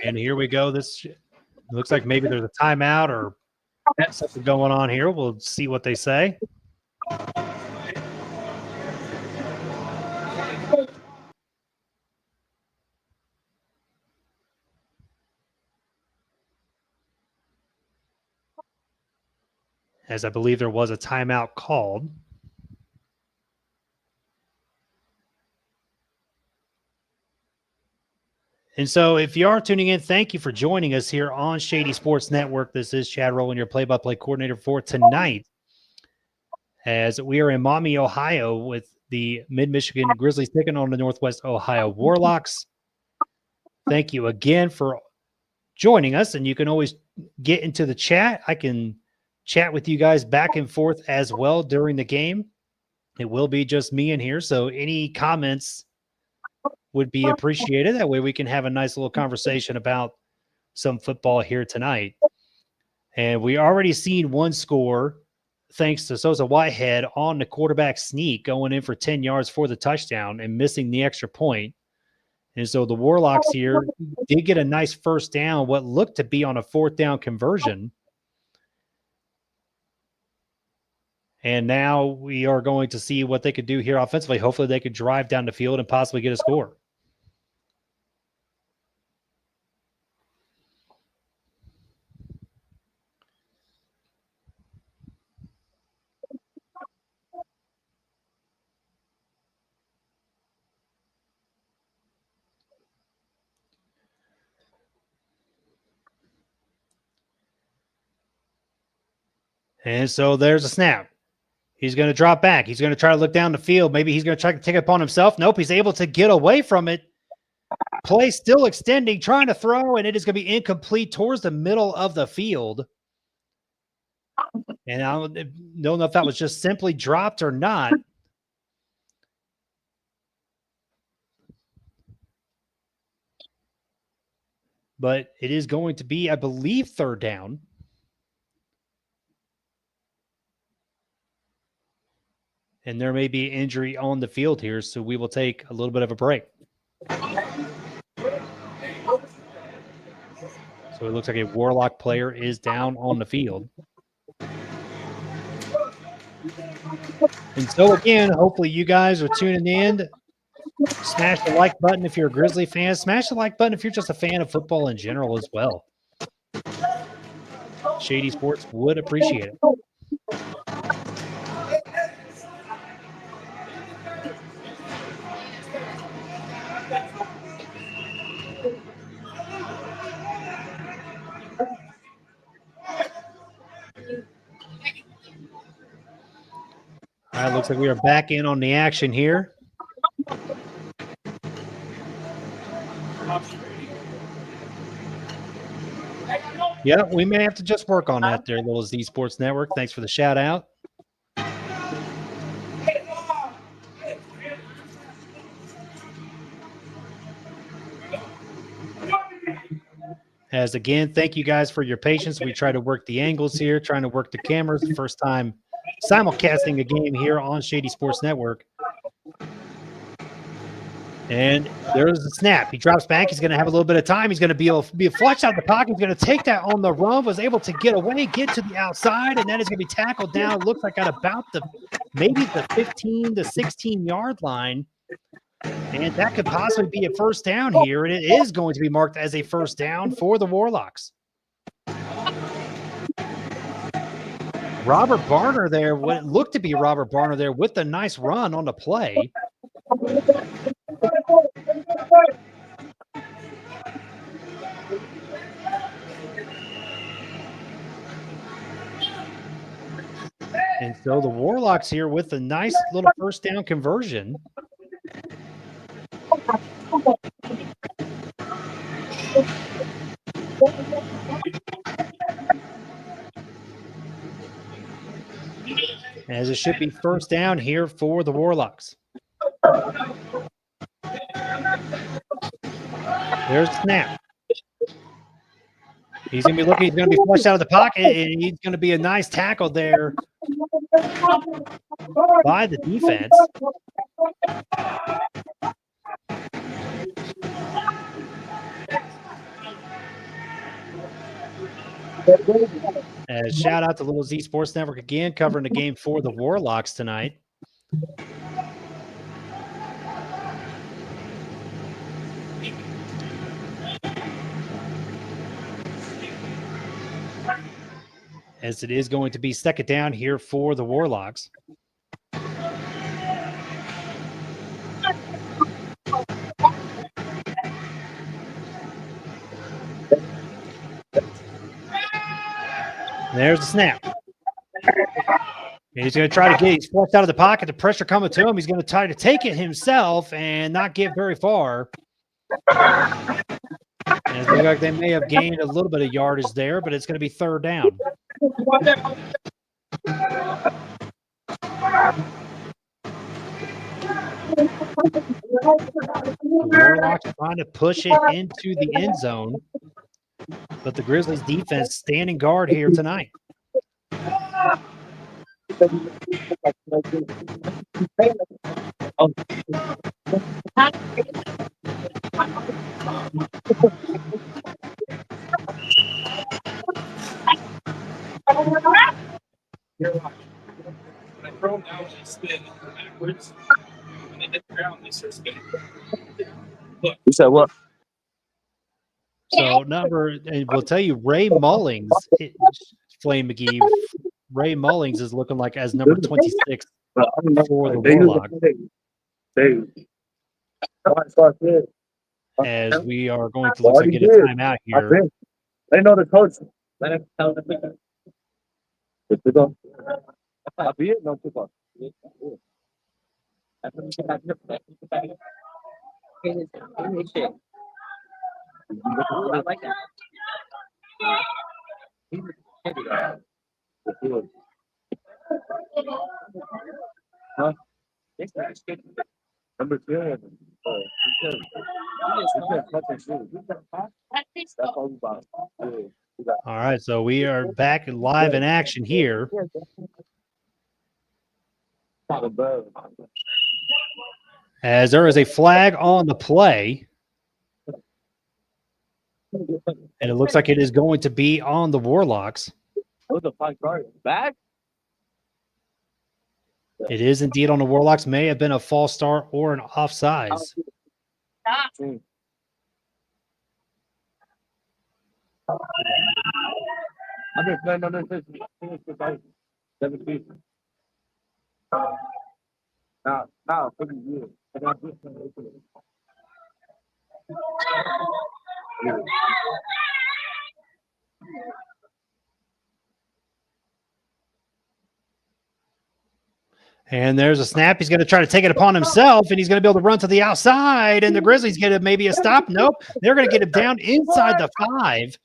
And here we go. This looks like maybe there's a timeout or something going on here. We'll see what they say. As I believe there was a timeout called. And so if you are tuning in, thank you for joining us here on Shady Sports Network. This is Chad Rowland, your play-by-play coordinator for tonight. As we are in Maumee, Ohio, with the Mid-Michigan Grizzlies taking on the Northwest Ohio Warlocks. Thank you again for joining us, and you can always get into the chat. I can chat with you guys back and forth as well during the game. It will be just me in here, so any comments would be appreciated. That way we can have a nice little conversation about some football here tonight. And we already seen one score thanks to Sosa Whitehead on the quarterback sneak, going in for 10 yards for the touchdown and missing the extra point. And so the Warlocks here did get a nice first down, what looked to be on a fourth down conversion. And now we are going to see what they could do here offensively. Hopefully they could drive down the field and possibly get a score. And so there's a snap. He's going to drop back. He's going to try to look down the field. Maybe he's going to try to take it upon himself. Nope, he's able to get away from it. Play still extending, trying to throw, and it is going to be incomplete towards the middle of the field. And I don't know if that was just simply dropped or not. But it is going to be, I believe, third down. And there may be injury on the field here, so we will take a little bit of a break. So it looks like a Warlock player is down on the field. And so again, hopefully you guys are tuning in. Smash the like button if you're a Grizzly fan. Smash the like button if you're just a fan of football in general as well. Shady Sports would appreciate it. All right, looks like we are back in on the action here. Yeah, we may have to just work on that there, Little Z Sports Network. Thanks for the shout out. As again, thank you guys for your patience. We try to work the angles here, trying to work the cameras. The first time simulcasting a game here on Shady Sports Network. And there's a snap. He drops back. He's going to have a little bit of time. He's going to be able to be flushed out the pocket. He's going to take that on the run. Was able to get away, get to the outside, and then it's going to be tackled down. It looks like at about maybe the 15 to 16 yard line. And that could possibly be a first down here, and it is going to be marked as a first down for the Warlocks. Robert Barner there, what it looked to be Robert Barner there with a nice run on the play. And so the Warlocks here with a nice little first down conversion. As it should be first down here for the Warlocks. There's a snap. He's going to be looking. He's going to be flushed out of the pocket, and he's going to be a nice tackle there by the defense. As shout out to Little Z Sports Network again, covering the game for the Warlocks tonight. As it is going to be second down here for the Warlocks. There's the snap. And he's going to try to get, he's forced out of the pocket, the pressure coming to him. He's going to try to take it himself and not get very far. And it looks like they may have gained a little bit of yardage there, but it's going to be third down. The Warlocks trying to push it into the end zone, but the Grizzlies defense standing guard here tonight. When I throw them down, they spin backwards. When they hit the ground, they start spinning. Look. You said what? So and we'll tell you, Ray Mullings, Flame McGee, Ray Mullings is looking like as number 26 for the Warlock. As we are going to look like get a timeout here. They know the coach. All right, so we are back live in action here. As there is a flag on the play. And it looks like it is going to be on the Warlocks. It is indeed on the Warlocks. May have been a false start or an offsides. And there's a snap. He's going to try to take it upon himself, and he's going to be able to run to the outside, and the Grizzlies get maybe a stop. Nope. They're going to get him down inside the 5.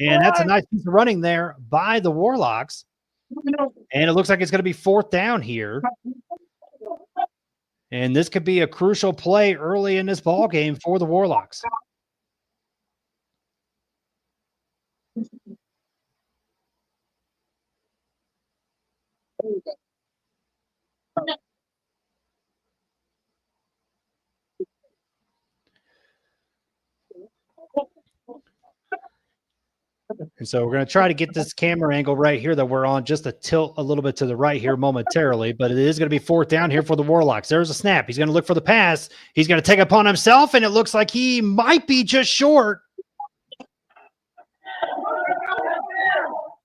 And that's a nice piece of running there by the Warlocks. And it looks like it's going to be 4th down here. And this could be a crucial play early in this ball game for the Warlocks. And so we're going to try to get this camera angle right here that we're on just to tilt a little bit to the right here momentarily, but it is going to be 4th down here for the Warlocks. There's a snap. He's going to look for the pass. He's going to take it upon himself, and it looks like he might be just short.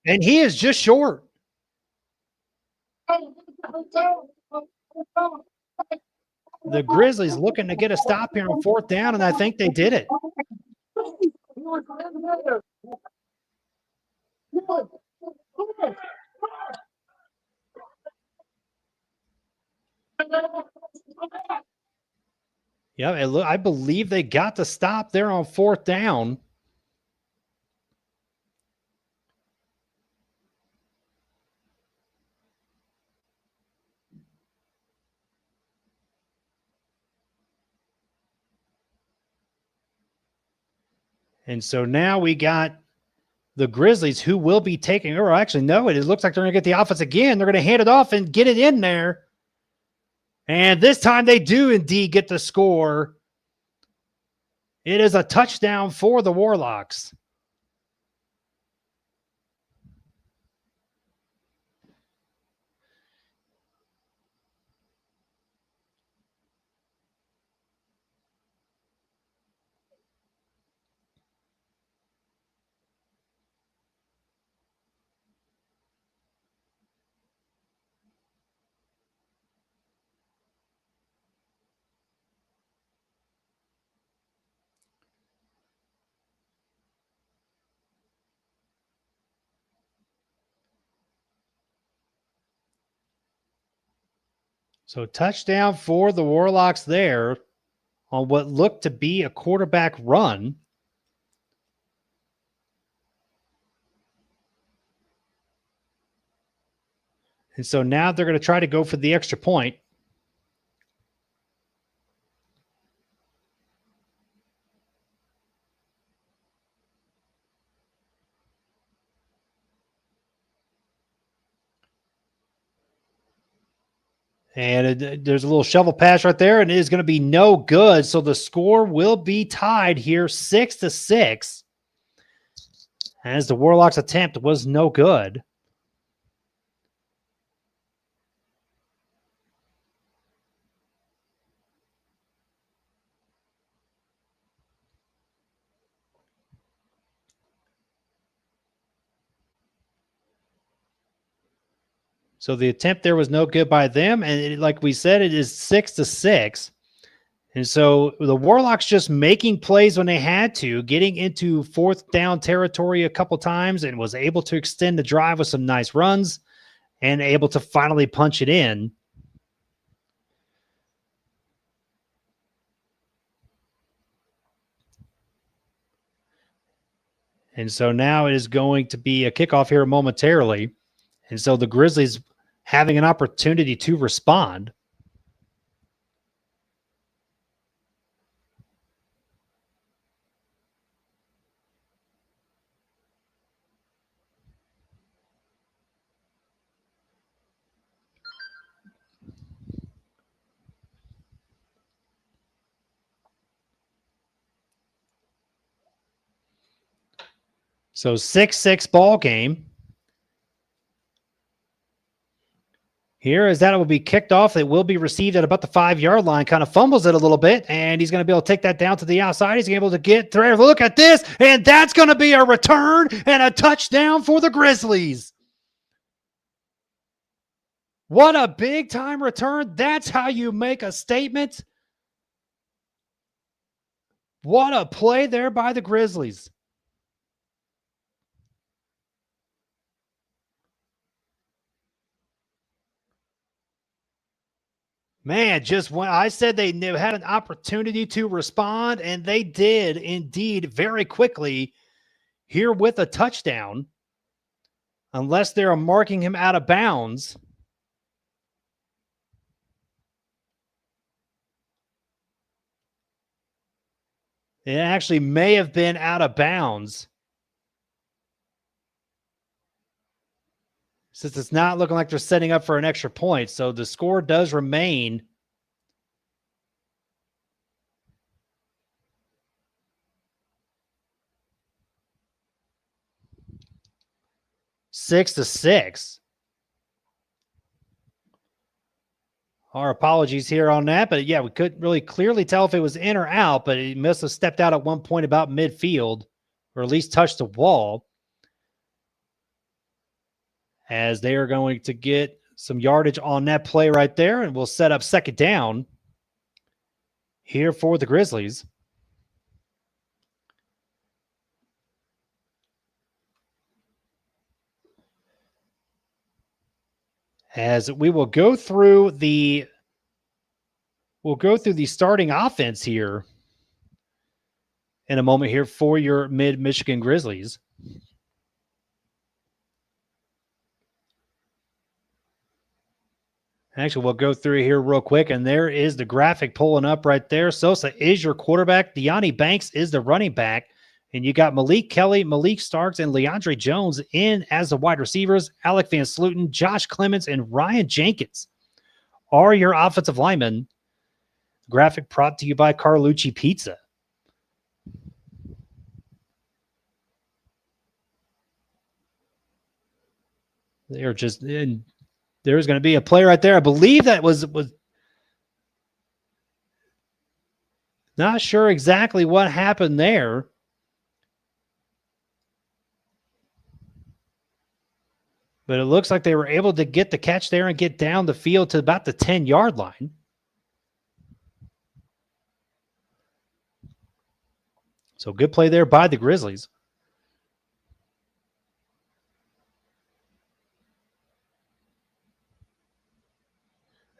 And he is just short. The Grizzlies looking to get a stop here on 4th down, and I think they did it. Yeah, I believe they got the stop there on 4th down. And so now we got the Grizzlies who will be taking, or actually, no, it looks like they're going to get the offense again. They're going to hand it off and get it in there. And this time they do indeed get the score. It is a touchdown for the Warlocks. So touchdown for the Warlocks there on what looked to be a quarterback run. And so now they're going to try to go for the extra point. And there's a little shovel pass right there, and it is going to be no good. So the score will be tied here 6-6, as the Warlocks' attempt was no good. So the attempt there was no good by them. And like we said, it is 6-6. And so the Warlocks just making plays when they had to, getting into 4th down territory a couple times, and was able to extend the drive with some nice runs. and able to finally punch it in. And so now it is going to be a kickoff here momentarily. And so the Grizzlies having an opportunity to respond. So 6-6 ball game. Here is that it will be kicked off. It will be received at about the 5-yard line. Kind of fumbles it a little bit, and he's going to be able to take that down to the outside. He's going to be able to get through. Look at this, and that's going to be a return and a touchdown for the Grizzlies. What a big-time return. That's how you make a statement. What a play there by the Grizzlies. Man, just when I said they had an opportunity to respond, and they did indeed very quickly here with a touchdown, unless they're marking him out of bounds. It actually may have been out of bounds. Since it's not looking like they're setting up for an extra point. So the score does remain 6-6. Our apologies here on that. But yeah, we couldn't really clearly tell if it was in or out, but he must have stepped out at one point about midfield, or at least touched the wall, as they are going to get some yardage on that play right there, and we'll set up second down here for the Grizzlies. As we will go through the starting offense here in a moment here for your Mid-Michigan Grizzlies. Actually, we'll go through here real quick, and there is the graphic pulling up right there. Sosa is your quarterback. Deani Banks is the running back. And you got Malik Kelly, Malik Starks, and Leandre Jones in as the wide receivers. Alec Van Sluten, Josh Clements, and Ryan Jenkins are your offensive linemen. Graphic brought to you by Carlucci Pizza. They're just in. There's going to be a play right there. I believe that was not sure exactly what happened there. But it looks like they were able to get the catch there and get down the field to about the 10-yard line. So good play there by the Grizzlies.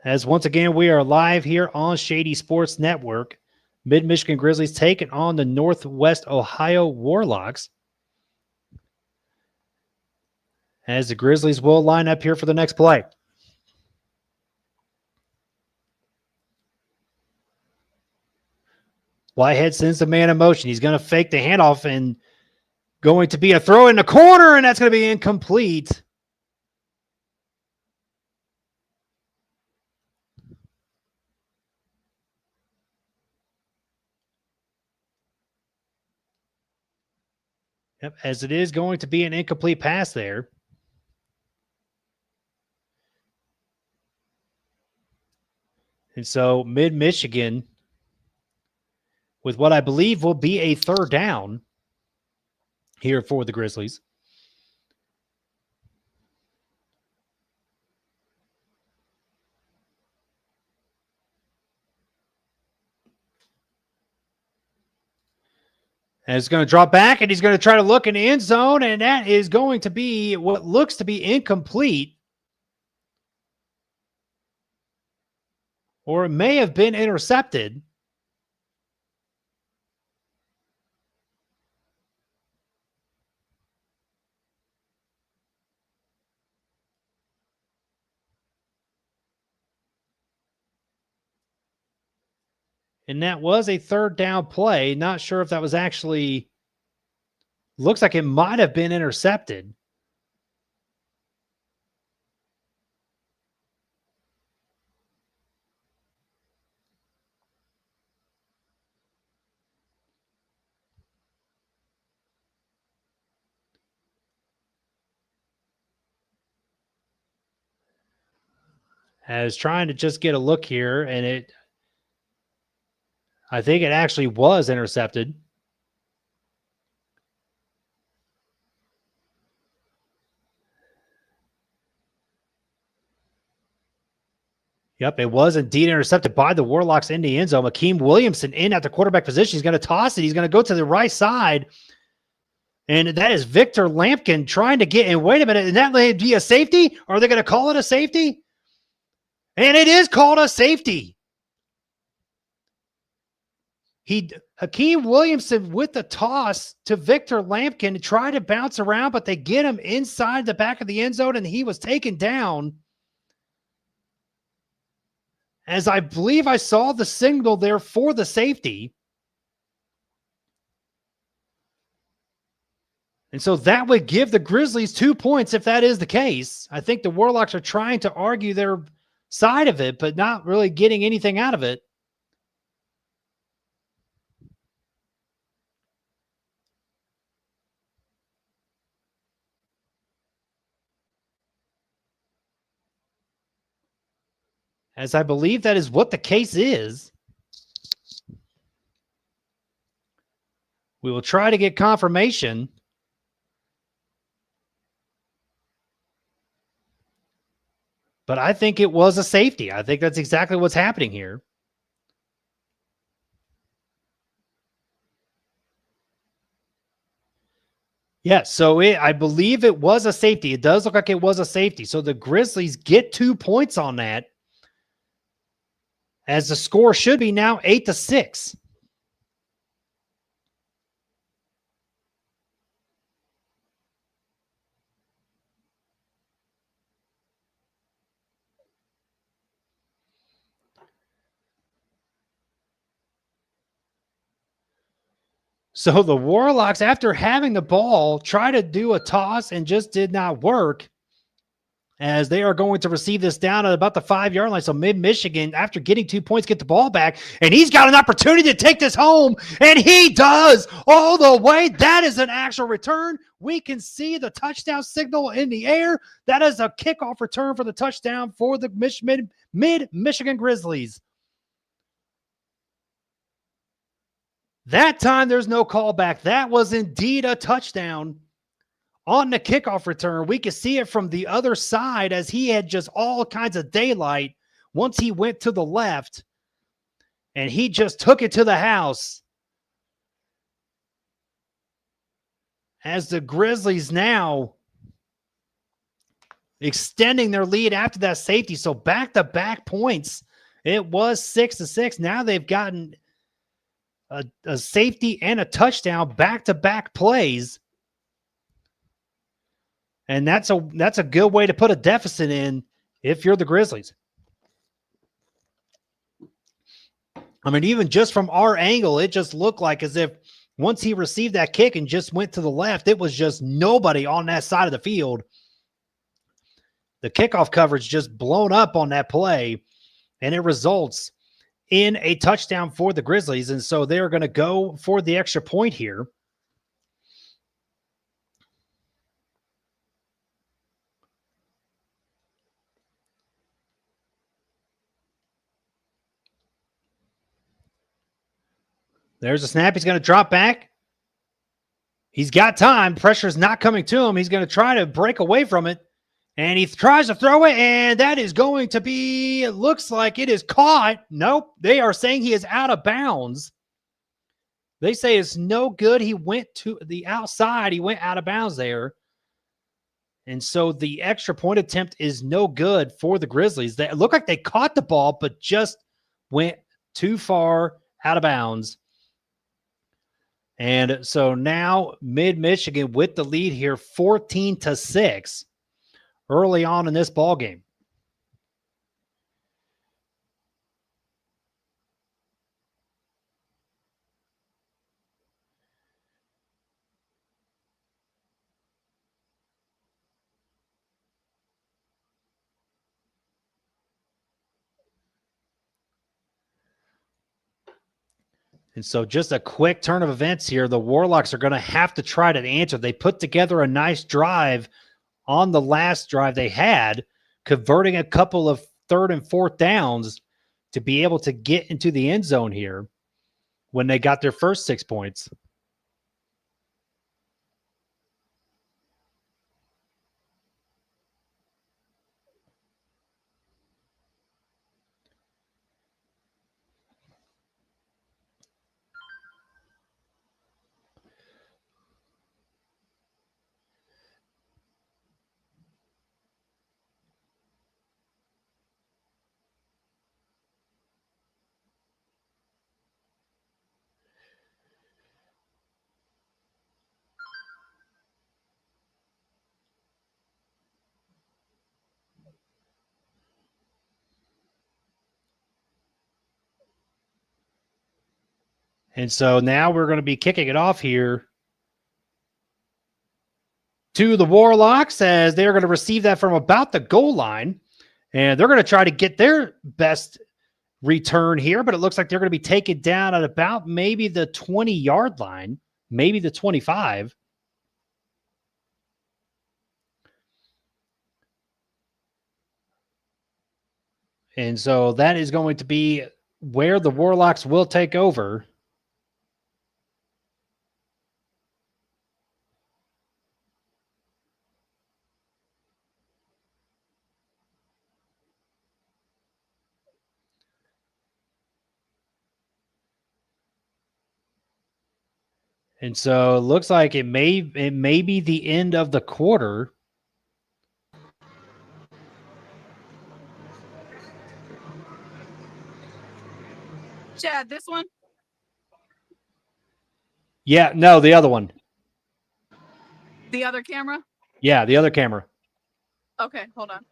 As once again, we are live here on Shady Sports Network. Mid-Michigan Grizzlies taking on the Northwest Ohio Warlocks. As the Grizzlies will line up here for the next play. Whitehead sends the man in motion. He's going to fake the handoff and going to be a throw in the corner, and that's going to be incomplete. Yep, as it is going to be an incomplete pass there. And so Mid-Michigan, with what I believe will be a third down here for the Grizzlies. And it's going to drop back, and he's going to try to look in the end zone, and that is going to be what looks to be incomplete. or it may have been intercepted. And that was a third down play. Not sure if that was actually, looks like it might have been intercepted. I was trying to just get a look here, and I think it actually was intercepted. Yep, it was indeed intercepted by the Warlocks in the end zone. Akeem Williamson in at the quarterback position. He's going to toss it. He's going to go to the right side. And that is Victor Lampkin trying to get in. Wait a minute. And that may be a safety? Are they going to call it a safety? And it is called a safety. Hakeem Williamson with the toss to Victor Lampkin to try to bounce around, but they get him inside the back of the end zone, and he was taken down. As I believe I saw the signal there for the safety. And so that would give the Grizzlies 2 points if that is the case. I think the Warlocks are trying to argue their side of it, but not really getting anything out of it. As I believe that is what the case is. We will try to get confirmation. But I think it was a safety. I think that's exactly what's happening here. Yes, so I believe it was a safety. It does look like it was a safety. So the Grizzlies get 2 points on that, as the score should be now 8-6. So the Warlocks, after having the ball, try to do a toss and just did not work, as they are going to receive this down at about the 5-yard line. So Mid-Michigan, after getting 2 points, get the ball back, and he's got an opportunity to take this home, and he does all the way. That is an actual return. We can see the touchdown signal in the air. That is a kickoff return for the touchdown for the Mid-Michigan Grizzlies. That time, there's no callback. That was indeed a touchdown on the kickoff return. We could see it from the other side, as he had just all kinds of daylight once he went to the left, and he just took it to the house. As the Grizzlies now extending their lead after that safety. So back-to-back points. It was 6-6. Now they've gotten a safety and a touchdown, back-to-back plays. And that's a good way to put a deficit in if you're the Grizzlies. I mean, even just from our angle, it just looked like as if once he received that kick and just went to the left, it was just nobody on that side of the field. The kickoff coverage just blown up on that play, and it results in a touchdown for the Grizzlies. And so they're going to go for the extra point here. There's a snap. He's going to drop back. He's got time. Pressure's not coming to him. He's going to try to break away from it. And he tries to throw it, and that is going to be, it looks like it is caught. Nope. They are saying he is out of bounds. They say it's no good. He went to the outside. He went out of bounds there. And so the extra point attempt is no good for the Grizzlies. They look like they caught the ball, but just went too far out of bounds. And so now Mid-Michigan with the lead here, 14-6 early on in this ball game. And so just a quick turn of events here. The Warlocks are going to have to try to answer. They put together a nice drive on the last drive they had, converting a couple of 3rd and 4th downs to be able to get into the end zone here when they got their first 6 points. And so now we're going to be kicking it off here to the Warlocks as they're going to receive that from about the goal line. And they're going to try to get their best return here, but it looks like they're going to be taken down at about maybe the 20-yard line, maybe the 25. And so that is going to be where the Warlocks will take over. And so it looks like it may be the end of the quarter. Chad, this one? Yeah, no, the other one. The other camera? Yeah, the other camera. Okay, hold on.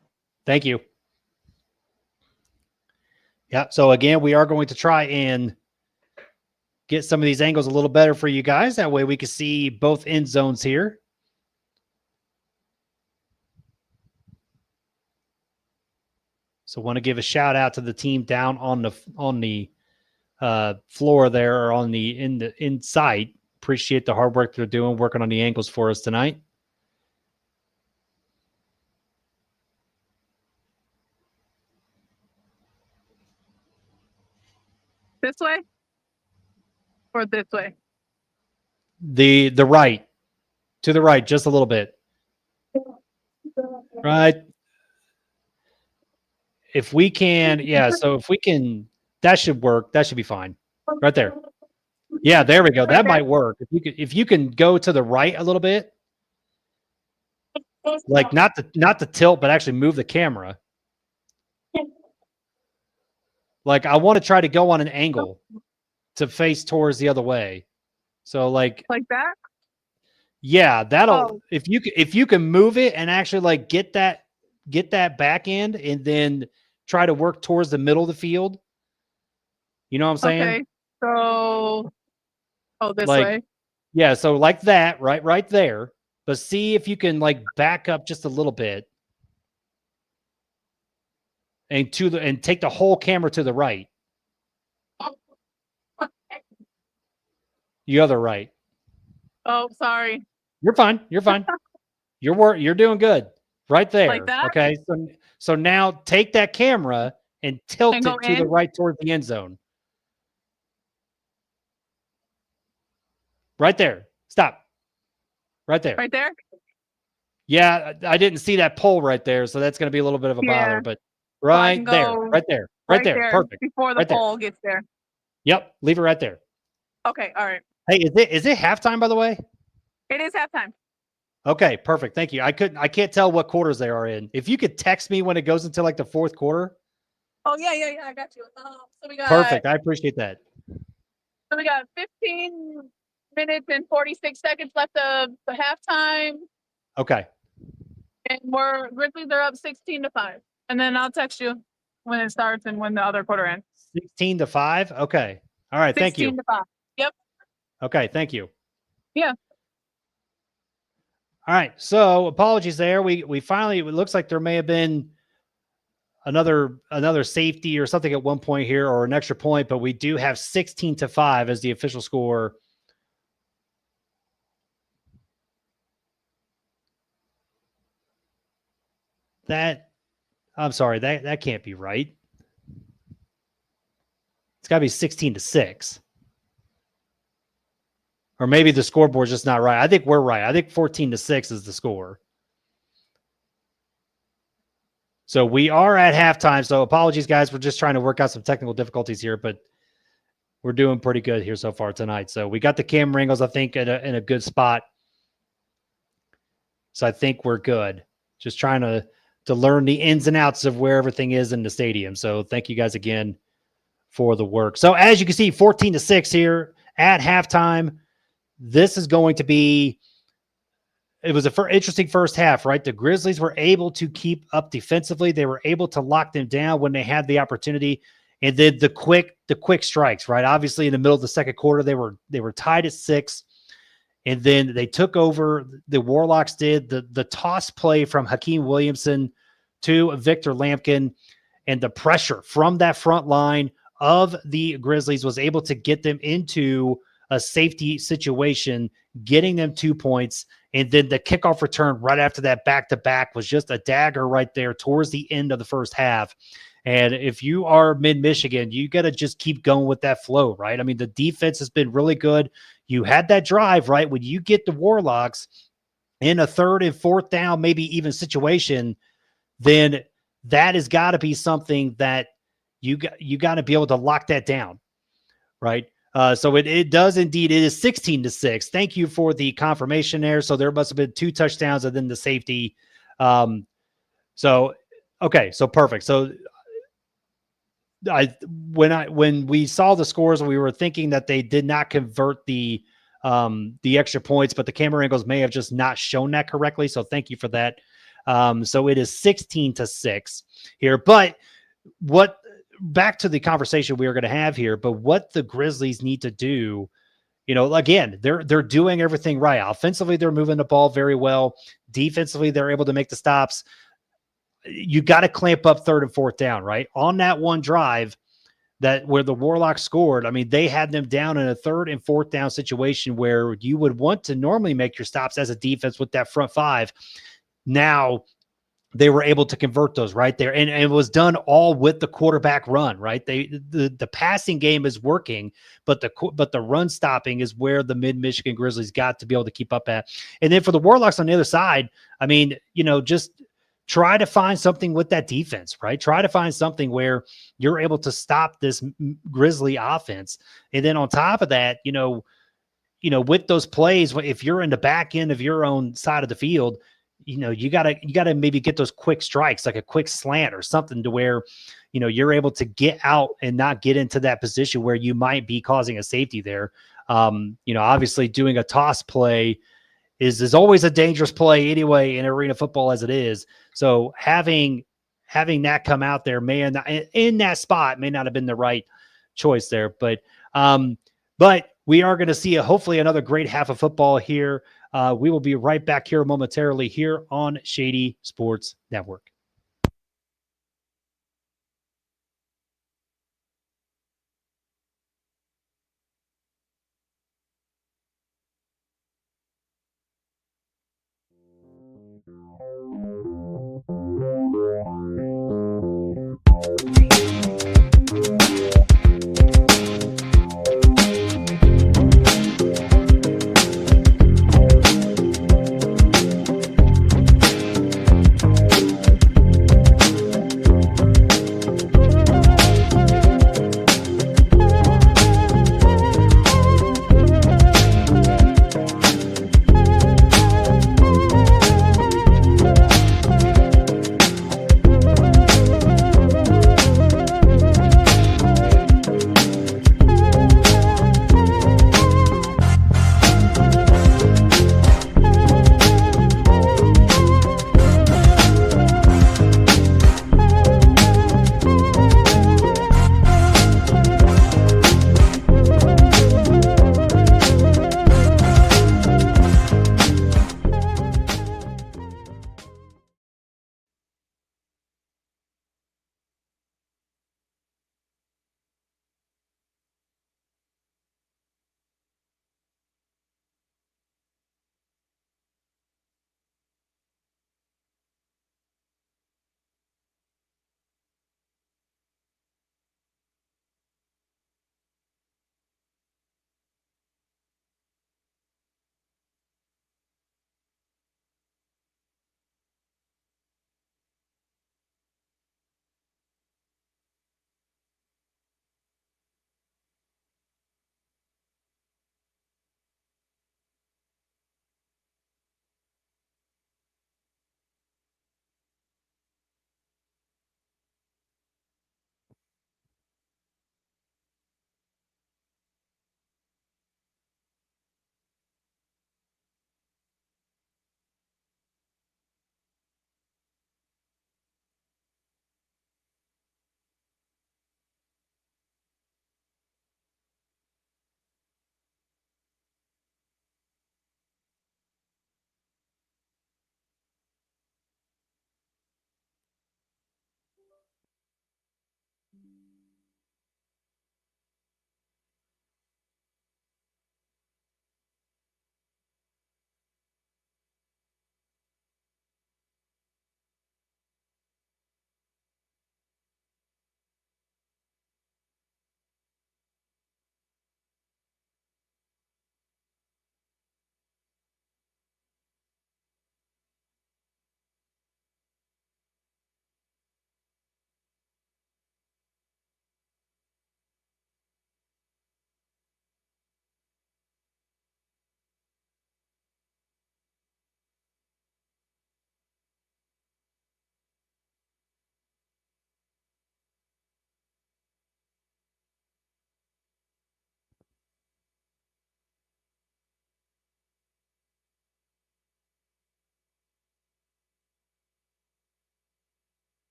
Thank you. Yeah, so again, we are going to try and get some of these angles a little better for you guys. That way we can see both end zones here. So want to give a shout out to the team down on the floor there, or on the inside. Appreciate the hard work they're doing, working on the angles for us tonight. This way? Or this way? The right. To the right, just a little bit. Right. If we can, yeah, so if we can, that should work. That should be fine. Right there. Yeah, there we go. That might work. If you can go to the right a little bit, like not to tilt, but actually move the camera. Like I want to try to go on an angle to face towards the other way. So like that? Yeah, that'll Oh. if you can move it and actually like get that back end and then try to work towards the middle of the field. You know what I'm saying? Okay. So, this Like, way. Yeah, so like that, right there. But see if you can like back up just a little bit. And take the whole camera to the right. The other right. Oh, sorry. You're fine. You're fine. You're doing good. Right there. Like that? Okay. So now take that camera and tilt And it go to the in? right towards the end zone. Right there. Stop. Right there. Right there? Yeah, I didn't see that pole right there, so that's going to be a little bit of a Yeah. bother, but I right can there. go Right there. Right there. Perfect. Before the Right there. pole gets there. Yep. Leave it right there. Okay, all right. Hey, is it halftime, by the way? It is halftime. Okay, perfect. Thank you. I can't tell what quarters they are in. If you could text me when it goes into like the fourth quarter, Oh yeah, I got you. So we got Perfect. I appreciate that. So we got 15 minutes and 46 seconds left of the halftime, Okay. and Grizzlies are up 16-5. And then I'll text you when it starts and when the other quarter ends. 16-5. Okay. All right. Thank you. 16-5. Yep. Okay. Thank you. Yeah. All right. So apologies there. We finally, it looks like there may have been another safety or something at one point here, or an extra point, but we do have 16-5 as the official score. I'm sorry, that can't be right. It's got to be 16-6. Or maybe the scoreboard's just not right. I think we're right. I think 14-6 is the score. So we are at halftime. So apologies, guys. We're just trying to work out some technical difficulties here, but we're doing pretty good here so far tonight. So we got the camera angles, I think, in a good spot. So I think we're good. Just trying to learn the ins and outs of where everything is in the stadium. So thank you guys again for the work. So as you can see, 14-6 here at halftime. This is going to be, it was an interesting first half, right? The Grizzlies were able to keep up defensively. They were able to lock them down when they had the opportunity. And then the quick strikes, right? Obviously in the middle of the second quarter, they were tied at 6. And then they took over. The Warlocks did the toss play from Hakeem Williamson to Victor Lampkin, and the pressure from that front line of the Grizzlies was able to get them into a safety situation, getting them 2 points. And then the kickoff return right after that back-to-back was just a dagger right there towards the end of the first half. And if you are Mid-Michigan, you got to just keep going with that flow, right? I mean, the defense has been really good. You had that drive, right? When you get the Warlocks in a 3rd and 4th down, maybe even situation, then that has got to be something that you got to be able to lock that down, right? So it does indeed. It is 16-6. Thank you for the confirmation there. So there must have been 2 touchdowns and then the safety. Okay, so perfect. So when we saw the scores, we were thinking that they did not convert the extra points, but the camera angles may have just not shown that correctly. So thank you for that. So it is 16-6 here, but back to the conversation we were going to have here, but what the Grizzlies need to do, again, they're doing everything right. Offensively, they're moving the ball very well. Defensively, they're able to make the stops. You got to clamp up 3rd and 4th down, right? On that one drive where the Warlocks scored, I mean, they had them down in a 3rd and 4th down situation where you would want to normally make your stops as a defense with that front 5. Now they were able to convert those right there. And it was done all with the quarterback run, right? The passing game is working, but the run stopping is where the Mid-Michigan Grizzlies got to be able to keep up at. And then for the Warlocks on the other side, I mean, just try to find something with that defense, right? Try to find something where you're able to stop this Grizzly offense. And then on top of that, with those plays, if you're in the back end of your own side of the field, you gotta maybe get those quick strikes, like a quick slant or something, to where, you're able to get out and not get into that position where you might be causing a safety there. Obviously doing a toss play is always a dangerous play anyway in arena football as it is. So having that come out there in that spot may not have been the right choice there, but we are going to see hopefully another great half of football here. We will be right back here momentarily here on Shady Sports Network.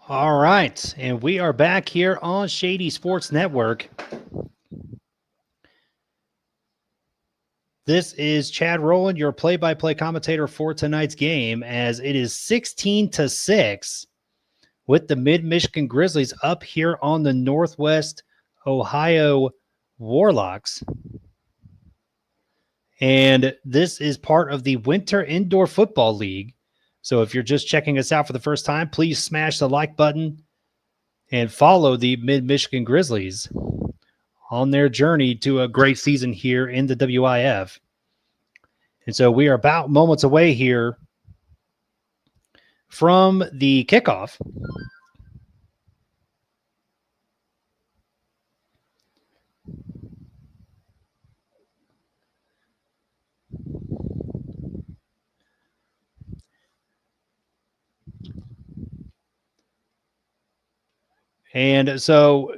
All right, and we are back here on Shady Sports Network. This is Chad Rowland, your play-by-play commentator for tonight's game, as it is 16-6 with the Mid-Michigan Grizzlies up here on the Northwest Ohio Warlocks. And this is part of the Winter Indoor Football League. So if you're just checking us out for the first time, please smash the like button and follow the Mid-Michigan Grizzlies on their journey to a great season here in the WIF. And so we are about moments away here from the kickoff. And so,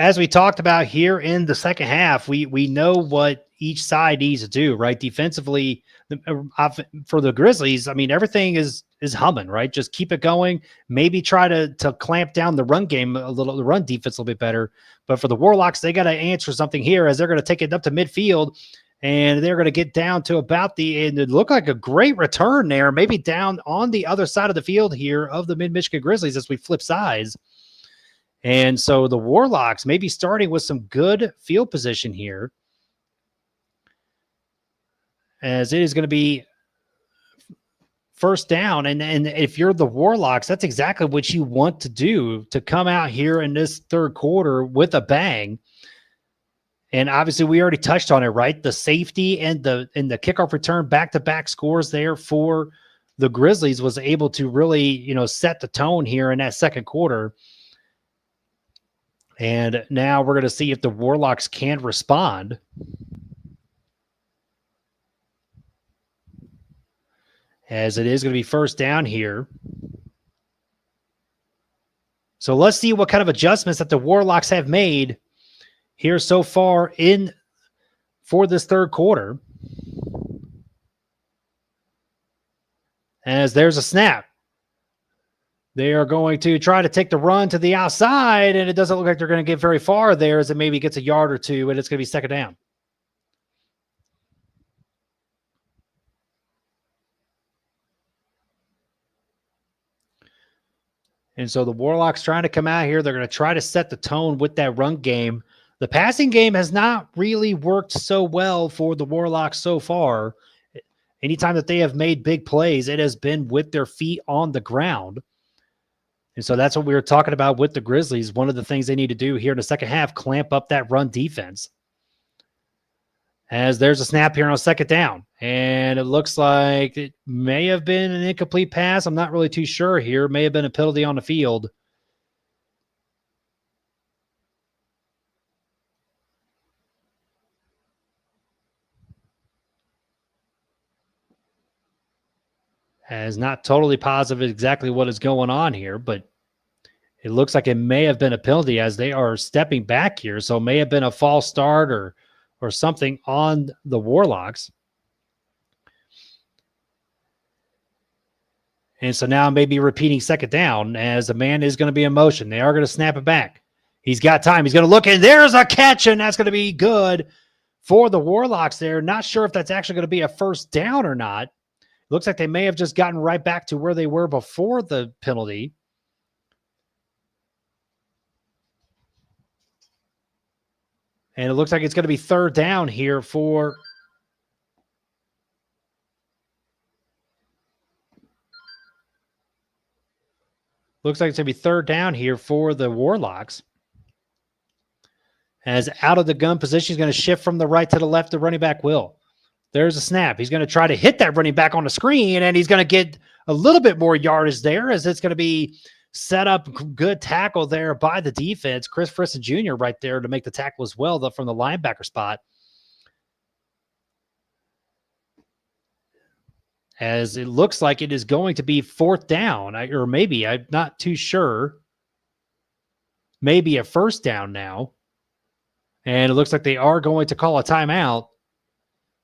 as we talked about here in the second half, we know what each side needs to do, right? Defensively, for the Grizzlies, I mean, everything is humming, right? Just keep it going. Maybe try to clamp down the run game a little, the run defense a little bit better. But for the Warlocks, they got to answer something here, as they're going to take it up to midfield, and they're going to get down to about and it looked like a great return there, maybe down on the other side of the field here of the Mid-Michigan Grizzlies as we flip sides. And so the Warlocks may be starting with some good field position here, as it is going to be first down. And if you're the Warlocks, that's exactly what you want to do, to come out here in this third quarter with a bang. And obviously we already touched on it, right? The safety and the kickoff return back-to-back scores there for the Grizzlies was able to really, set the tone here in that second quarter. And now we're going to see if the Warlocks can respond. As it is going to be first down here. So let's see what kind of adjustments that the Warlocks have made here so far for this third quarter. As there's a snap. They are going to try to take the run to the outside, and it doesn't look like they're going to get very far there, as it maybe gets a yard or two, and it's going to be second down. And so the Warlocks trying to come out here. They're going to try to set the tone with that run game. The passing game has not really worked so well for the Warlocks so far. Anytime that they have made big plays, it has been with their feet on the ground. And so that's what we were talking about with the Grizzlies. One of the things they need to do here in the second half, clamp up that run defense. As there's a snap here on second down. And it looks like it may have been an incomplete pass. I'm not really too sure here. It may have been a penalty on the field. As not totally positive exactly what is going on here, but it looks like it may have been a penalty as they are stepping back here. So it may have been a false start or something on the Warlocks. And so now maybe repeating second down, as the man is going to be in motion. They are going to snap it back. He's got time. He's going to look, and there's a catch, and that's going to be good for the Warlocks there. Not sure if that's actually going to be a first down or not. Looks like they may have just gotten right back to where they were before the penalty. And it looks like it's going to be third down here for looks like it's going to be third down here for the Warlocks. As out of the gun position, he's going to shift from the right to the left. The running back will. There's a snap. He's going to try to hit that running back on the screen, and he's going to get a little bit more yardage there, as it's going to be set up. Good tackle there by the defense. Chris Frisson Jr. right there to make the tackle as well from the linebacker spot. As it looks like it is going to be fourth down, or maybe, I'm not too sure. Maybe a first down now. And it looks like they are going to call a timeout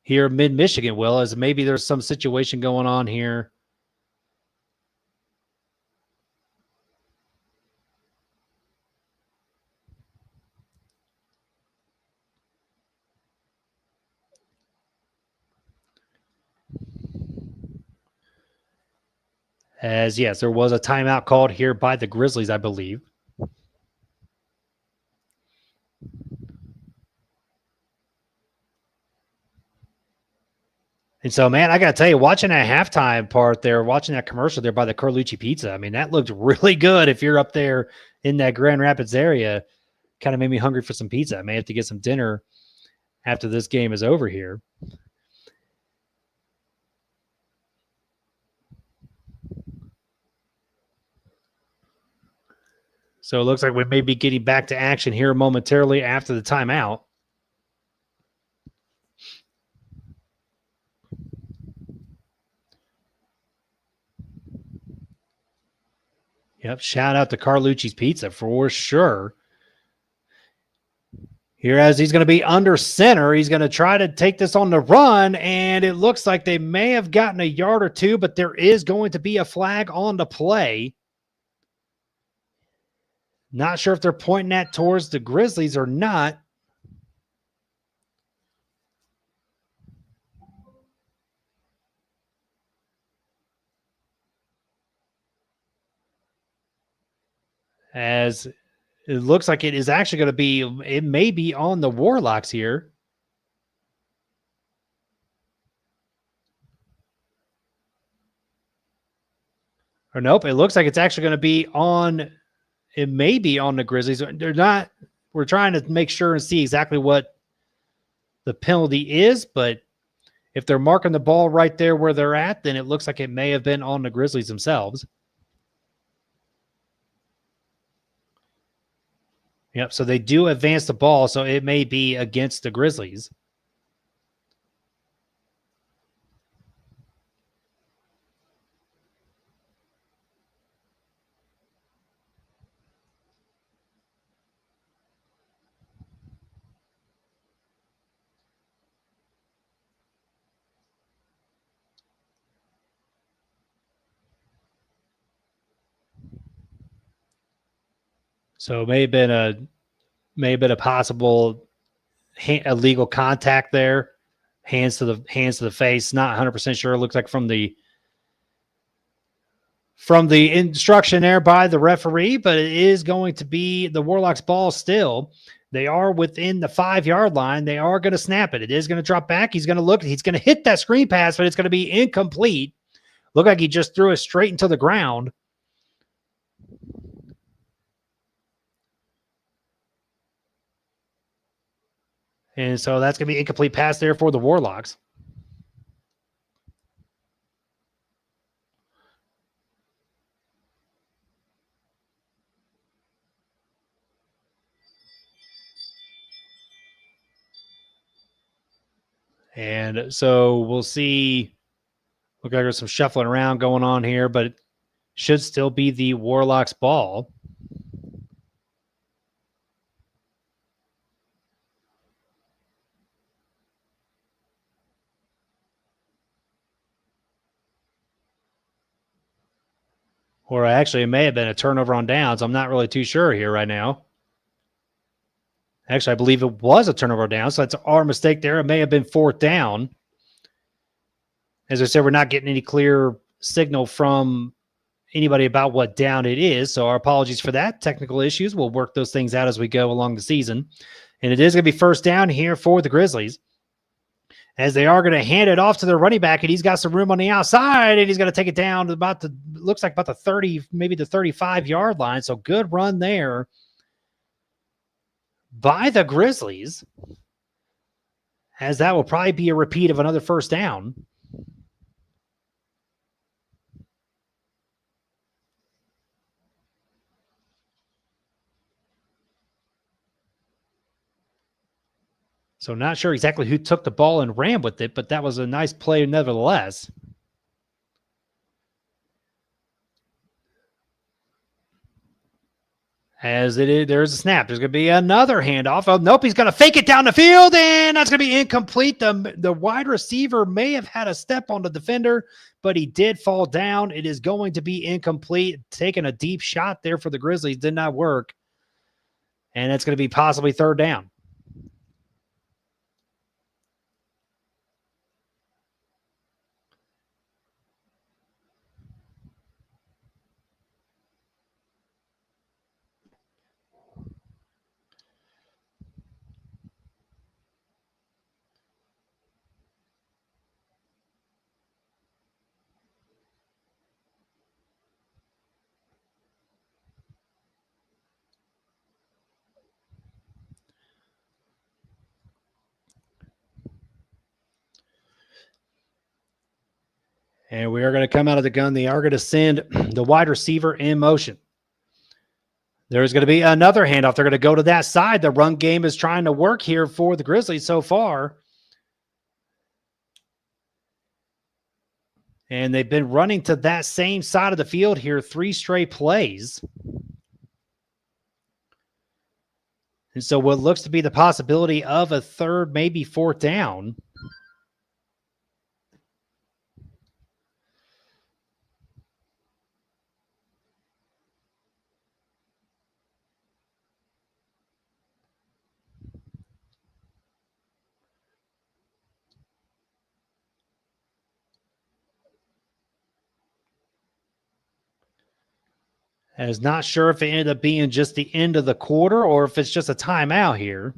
here Mid-Michigan will, as maybe there's some situation going on here. As yes, there was a timeout called here by the Grizzlies, I believe. And so, man, I got to tell you, watching that halftime part there, watching that commercial there by the Carlucci Pizza, I mean, that looked really good if you're up there in that Grand Rapids area. Kind of made me hungry for some pizza. I may have to get some dinner after this game is over here. So it looks like we may be getting back to action here momentarily after the timeout. Yep, shout out to Carlucci's Pizza for sure. Here, as he's going to be under center, he's going to try to take this on the run, and it looks like they may have gotten a yard or two, but there is going to be a flag on the play. Not sure if they're pointing that towards the Grizzlies or not. As it looks like it is actually going to be, it may be on the Warlocks here. Or nope, it looks like it's actually going to be on, it may be on the Grizzlies. They're not, we're trying to make sure and see exactly what the penalty is, but if they're marking the ball right there where they're at, then it looks like it may have been on the Grizzlies themselves. Yep, so they do advance the ball, so it may be against the Grizzlies. So it may have been a possible illegal contact there. Hands to the face. Not 100% sure. It looks like from the instruction there by the referee, but it is going to be the Warlocks ball still. They are within the 5-yard line. They are going to snap it. It is going to drop back. He's going to look. He's going to hit that screen pass, but it's going to be incomplete. Look like he just threw it straight into the ground. And so that's going to be incomplete pass there for the Warlocks. And so we'll see. Look like there's some shuffling around going on here, but it should still be the Warlocks ball. Or actually, it may have been a turnover on downs. I'm not really too sure here right now. Actually, I believe it was a turnover down, so that's our mistake there. It may have been 4th down. As I said, we're not getting any clear signal from anybody about what down it is, so our apologies for that. Technical issues. We'll work those things out as we go along the season. And it is going to be 1st down here for the Grizzlies, as they are going to hand it off to their running back, and he's got some room on the outside, and he's going to take it down to about the, looks like about the 30, maybe the 35-yard line. So good run there by the Grizzlies, as that will probably be a repeat of another 1st down. So not sure exactly who took the ball and ran with it, but that was a nice play nevertheless. As it is, there's a snap. There's going to be another handoff. Oh, nope, he's going to fake it down the field, and that's going to be incomplete. The wide receiver may have had a step on the defender, but he did fall down. It is going to be incomplete. Taking a deep shot there for the Grizzlies did not work, and it's going to be possibly 3rd down. And we are going to come out of the gun. They are going to send the wide receiver in motion. There's going to be another handoff. They're going to go to that side. The run game is trying to work here for the Grizzlies so far. And they've been running to that same side of the field here 3 straight plays. And so what looks to be the possibility of a third, maybe fourth down. I was not sure if it ended up being just the end of the quarter or if it's just a timeout here.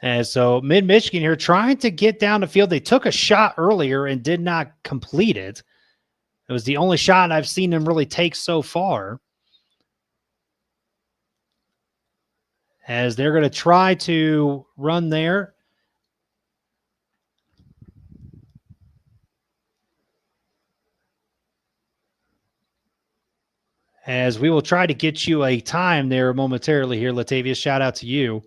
And so Mid-Michigan here trying to get down the field. They took a shot earlier and did not complete it. It was the only shot I've seen them really take so far. As they're going to try to run there. As we will try to get you a time there momentarily here, Latavius. Shout out to you.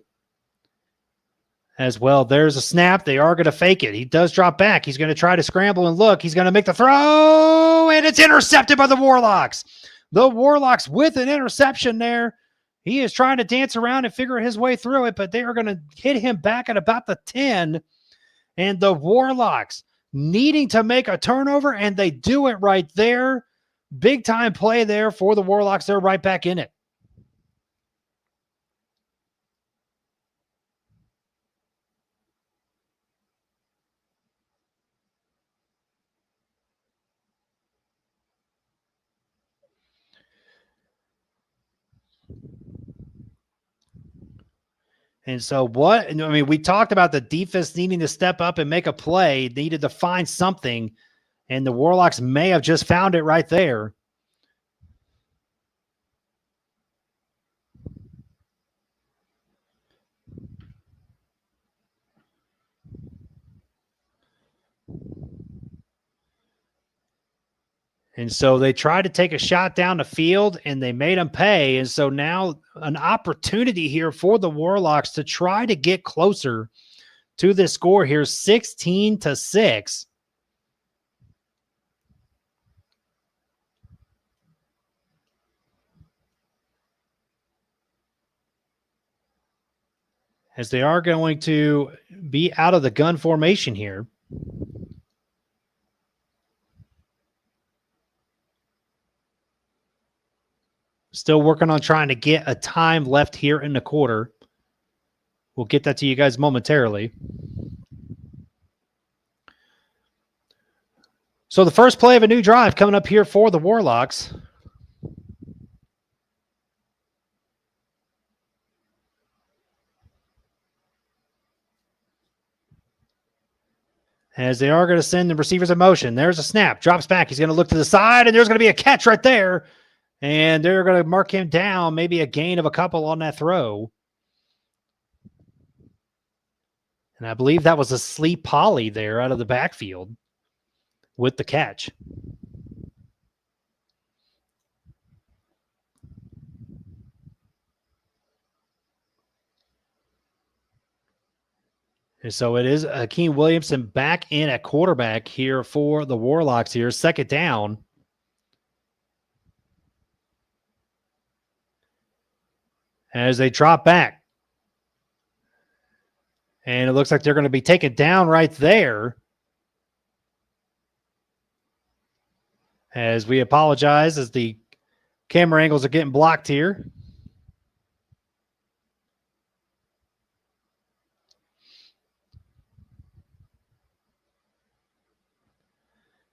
As well, there's a snap. They are going to fake it. He does drop back. He's going to try to scramble and look. He's going to make the throw, and it's intercepted by the Warlocks. The Warlocks with an interception there. He is trying to dance around and figure his way through it, but they are going to hit him back at about the 10. And the Warlocks needing to make a turnover, and they do it right there. Big time play there for the Warlocks. They're right back in it. And so we talked about the defense needing to step up and make a play, needed to find something, and the Warlocks may have just found it right there. And so they tried to take a shot down the field, and they made them pay. And so now an opportunity here for the Warlocks to try to get closer to this score here, 16-6. As they are going to be out of the gun formation here. Still working on trying to get a time left here in the quarter. We'll get that to you guys momentarily. So the first play of a new drive coming up here for the Warlocks. As they are going to send the receivers in motion. There's a snap. Drops back. He's going to look to the side, and there's going to be a catch right there. And they're going to mark him down, maybe a gain of a couple on that throw. And I believe that was a Sleep Poly there out of the backfield with the catch. And so it is Akeem Williamson back in at quarterback here for the Warlocks here. Second down. As they drop back. And it looks like they're going to be taken down right there. As we apologize as the camera angles are getting blocked here.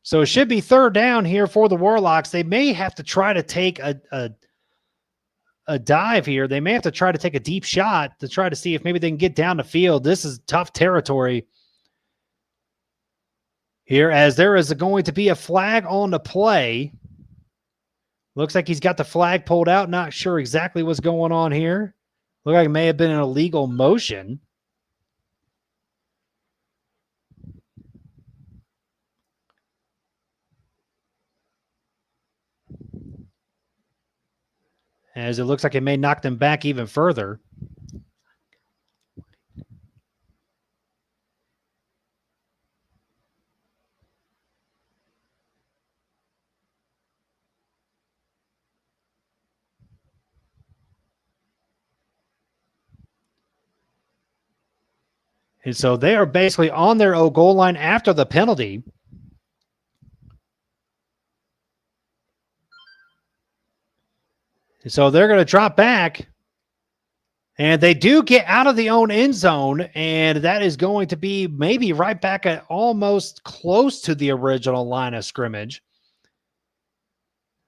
So it should be third down here for the Warlocks. They may have to try to take a a dive here. They may have to try to take a deep shot to try to see if maybe they can get down the field. This is tough territory here, as there is going to be a flag on the play. Looks like he's got the flag pulled out. Not sure exactly what's going on here. Look like it may have been an illegal motion. As it looks like it may knock them back even further. And so they are basically on their own goal line after the penalty. So they're going to drop back, and they do get out of the own end zone, and that is going to be maybe right back at almost close to the original line of scrimmage.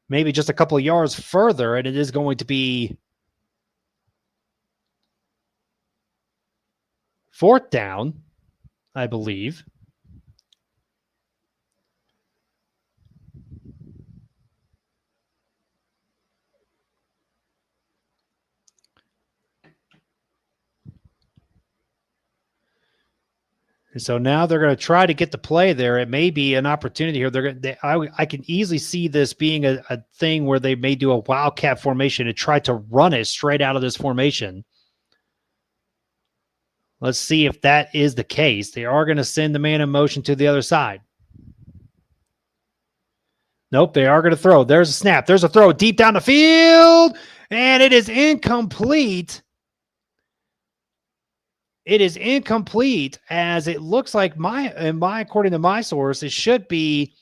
Maybe just a couple of yards further, and it is going to be fourth down, I believe. And so now they're going to try to get the play there. It may be an opportunity here. I can easily see this being a thing where they may do a wildcat formation and try to run it straight out of this formation. Let's see if that is the case. They are going to send the man in motion to the other side. Nope, they are going to throw. There's a snap. There's a throw deep down the field, and it is incomplete. It is incomplete, as it looks like according to my source, it should be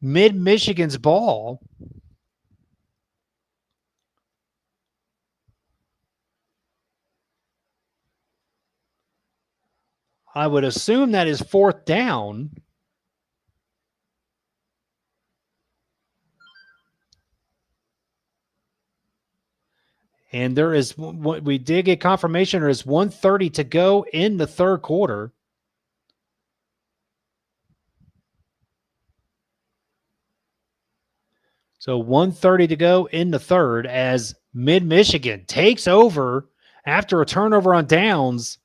Mid-Michigan's ball. I would assume that is fourth down. And there is, we did get confirmation, there is 1:30 to go in the third quarter. So 1:30 to go in the third, as Mid-Michigan takes over after a turnover on downs.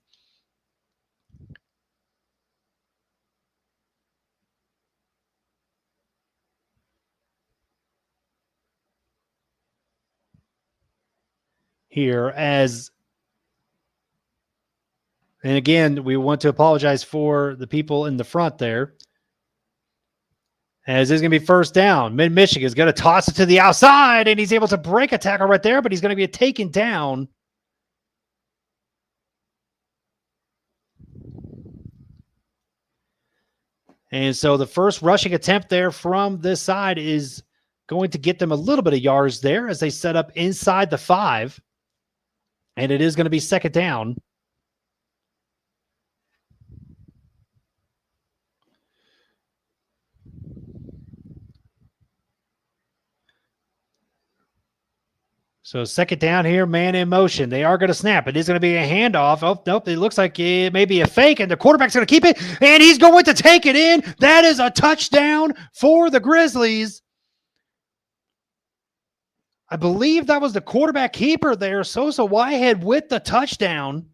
Here, and again, we want to apologize for the people in the front there, as this is going to be first down. Mid-Michigan is going to toss it to the outside, and he's able to break a tackle right there, but he's going to be taken down. And so the first rushing attempt there from this side is going to get them a little bit of yards there as they set up inside the 5. And it is going to be second down. So second down here, man in motion. They are going to snap. It is going to be a handoff. Oh, nope. It looks like it may be a fake, and the quarterback's going to keep it, and he's going to take it in. That is a touchdown for the Grizzlies. I believe that was the quarterback keeper there, Sosa Whitehead, with the touchdown.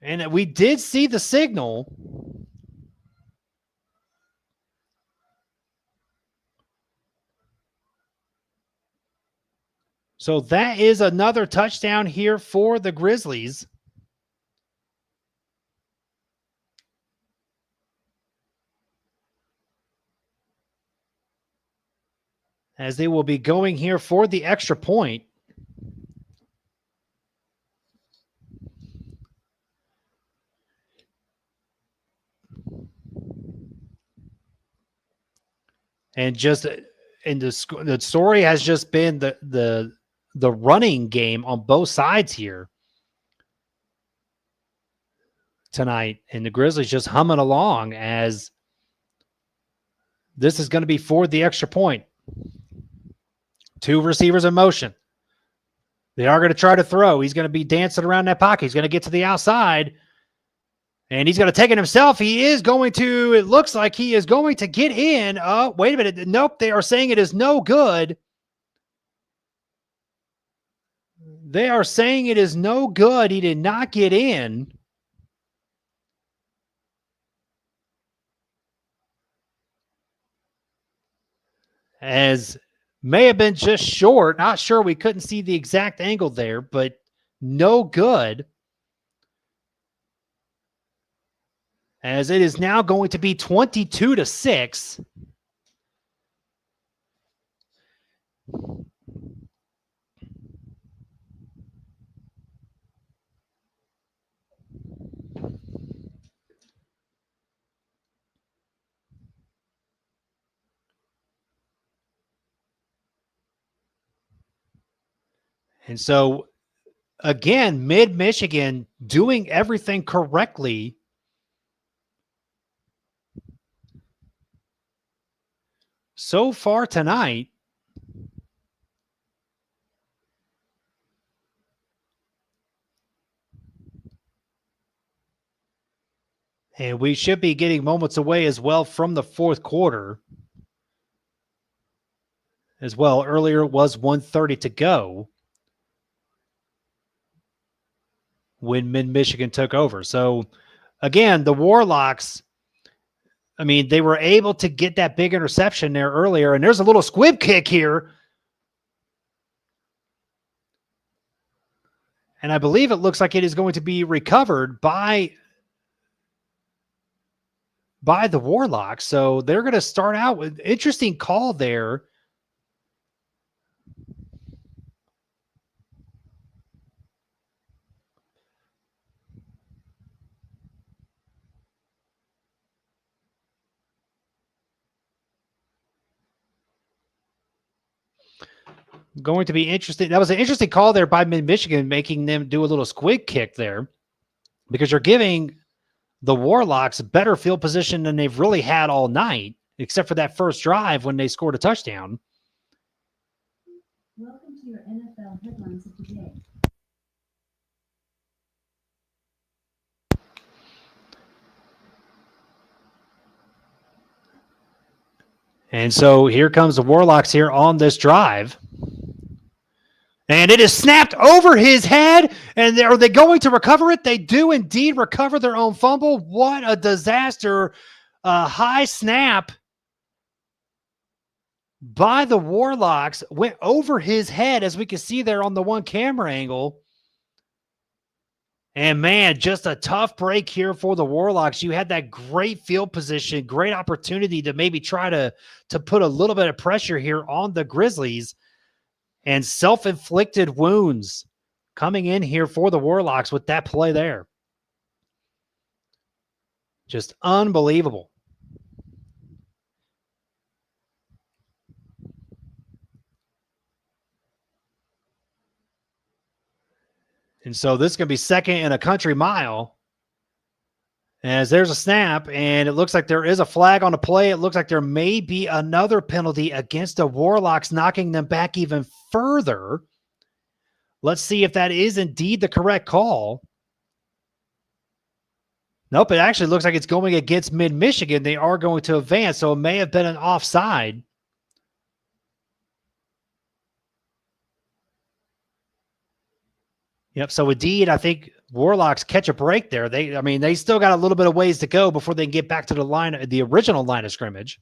And we did see the signal. So that is another touchdown here for the Grizzlies. As they will be going here for the extra point. And just in the story has just been the running game on both sides here tonight, and the Grizzlies just humming along as This is going to be for the extra point. 2 receivers in motion. They are going to try to throw. He's going to be dancing around that pocket. He's going to get to the outside. And he's going to take it himself. He is going to, it looks like he is going to get in. Oh, wait a minute. Nope, they are saying it is no good. They are saying it is no good. He did not get in. As may have been just short. Not sure. We couldn't see the exact angle there, but no good. As it is now going to be 22-6. And so, again, Mid-Michigan doing everything correctly. So far tonight. And we should be getting moments away as well from the fourth quarter. As well, earlier it was 1:30 to go when Mid-Michigan took over. So, again, the Warlocks, I mean, they were able to get that big interception there earlier. And there's a little squib kick here. And I believe it looks like it is going to be recovered by the Warlocks. So they're going to start out with interesting call there. Going to be interesting. That was an interesting call there by Mid-Michigan, making them do a little squib kick there, because you're giving the Warlocks better field position than they've really had all night, except for that first drive when they scored a touchdown. Welcome to your NFL headlines of the day. And so here comes the Warlocks here on this drive. And it is snapped over his head. And are they going to recover it? They do indeed recover their own fumble. What a disaster. High snap by the Warlocks. Went over his head, as we can see there on the one camera angle. And, man, just a tough break here for the Warlocks. You had that great field position, great opportunity to maybe try to put a little bit of pressure here on the Grizzlies. And self-inflicted wounds coming in here for the Warlocks with that play there. Just unbelievable. And so this is going to be second and a country mile. As there's a snap, and it looks like there is a flag on the play. It looks like there may be another penalty against the Warlocks, knocking them back even further. Let's see if that is indeed the correct call. Nope, it actually looks like it's going against Mid-Michigan. They are going to advance, so it may have been an offside. Yep, so indeed, I think Warlocks catch a break there. They still got a little bit of ways to go before they can get back to the original line of scrimmage.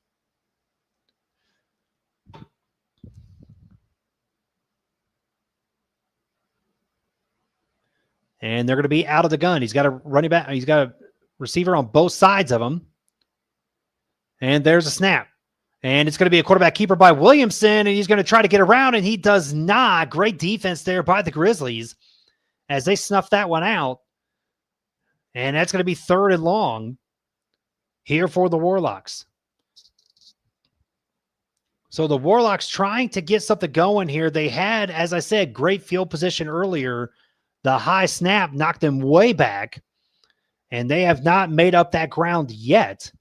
And they're going to be out of the gun. He's got a running back. He's got a receiver on both sides of him. And there's a snap. And it's going to be a quarterback keeper by Williamson, and he's going to try to get around, and he does not. Great defense there by the Grizzlies as they snuff that one out. And that's going to be 3rd and long here for the Warlocks. So the Warlocks trying to get something going here. They had, as I said, great field position earlier. The high snap knocked them way back, and they have not made up that ground yet.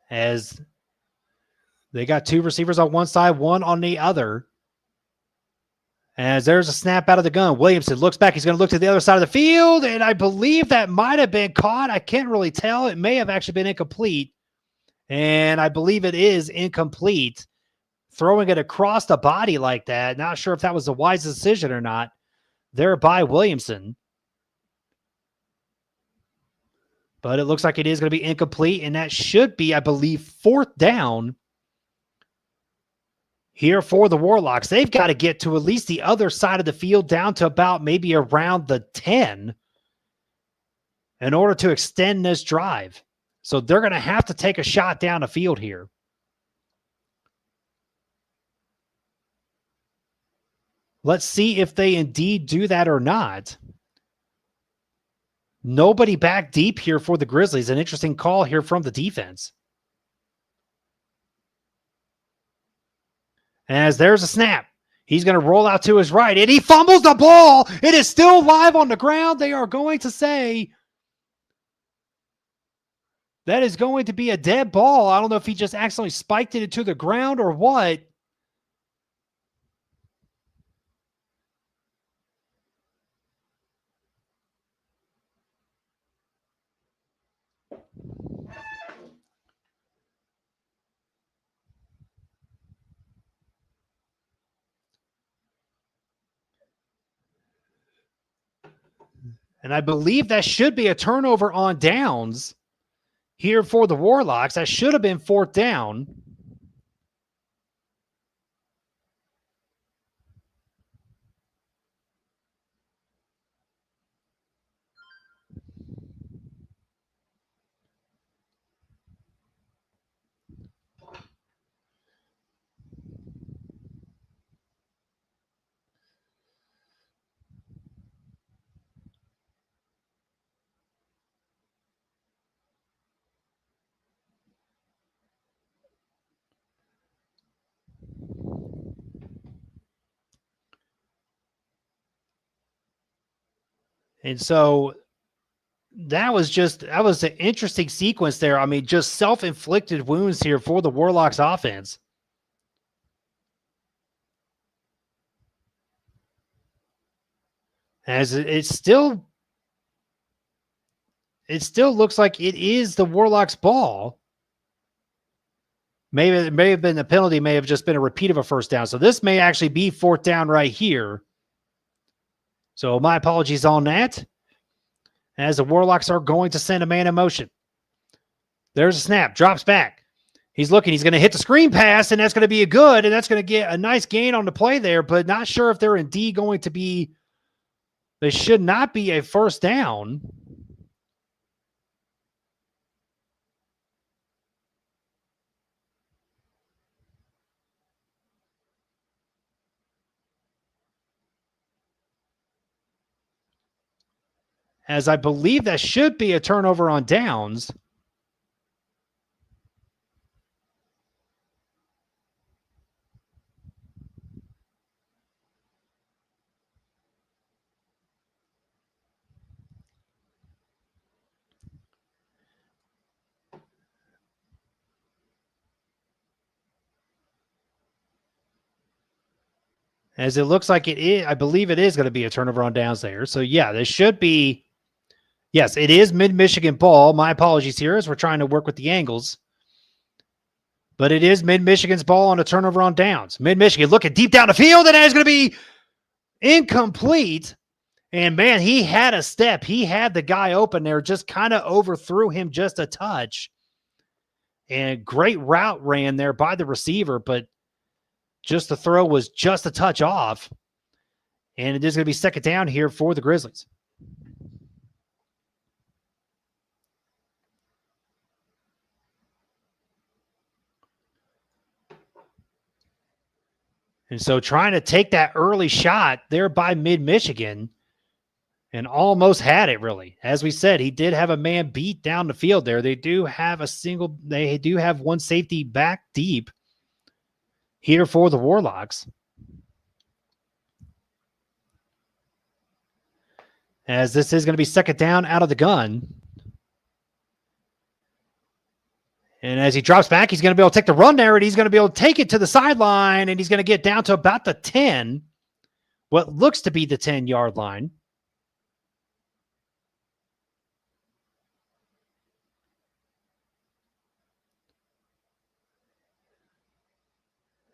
As they got two receivers on one side, one on the other. As there's a snap out of the gun. Williamson looks back. He's going to look to the other side of the field, and I believe that might have been caught. I can't really tell. It may have actually been incomplete, and I believe it is incomplete. Throwing it across the body like that, not sure if that was the wisest decision or not, there by Williamson. But it looks like it is going to be incomplete, and that should be, I believe, fourth down here for the Warlocks. They've got to get to at least the other side of the field, down to about maybe around the 10 in order to extend this drive. So they're going to have to take a shot down the field here. Let's see if they indeed do that or not. Nobody back deep here for the Grizzlies. An interesting call here from the defense. As there's a snap. He's going to roll out to his right, and he fumbles the ball. It is still live on the ground. They are going to say that is going to be a dead ball. I don't know if he just accidentally spiked it into the ground or what. And I believe that should be a turnover on downs here for the Warlocks. That should have been fourth down. And so that was an interesting sequence there. I mean, just self-inflicted wounds here for the Warlocks offense. As it still looks like it is the Warlocks' ball. Maybe it may have been the penalty, may have just been a repeat of a first down. So this may actually be fourth down right here. So my apologies on that. As the Warlocks are going to send a man in motion. There's a snap, drops back. He's looking, he's going to hit the screen pass, and that's going to be a good, and that's going to get a nice gain on the play there, but not sure if they're indeed going to be, they should not be a first down. As I believe that should be a turnover on downs. As it looks like it is, I believe it is going to be a turnover on downs there. So yeah, this should be, yes, it is Mid-Michigan ball. My apologies here as we're trying to work with the angles. But it is Mid-Michigan's ball on a turnover on downs. Mid-Michigan looking deep down the field, and that is going to be incomplete. And man, he had a step. He had the guy open there, just kind of overthrew him just a touch. And great route ran there by the receiver, but just the throw was just a touch off. And it is going to be second down here for the Grizzlies. And so trying to take that early shot there by Mid-Michigan and almost had it, really. As we said, he did have a man beat down the field there. They do have one safety back deep here for the Warlocks. as this is going to be second down out of the gun. And as he drops back, he's going to be able to take the run there, and he's going to be able to take it to the sideline, and he's going to get down to about the 10, what looks to be the 10-yard line.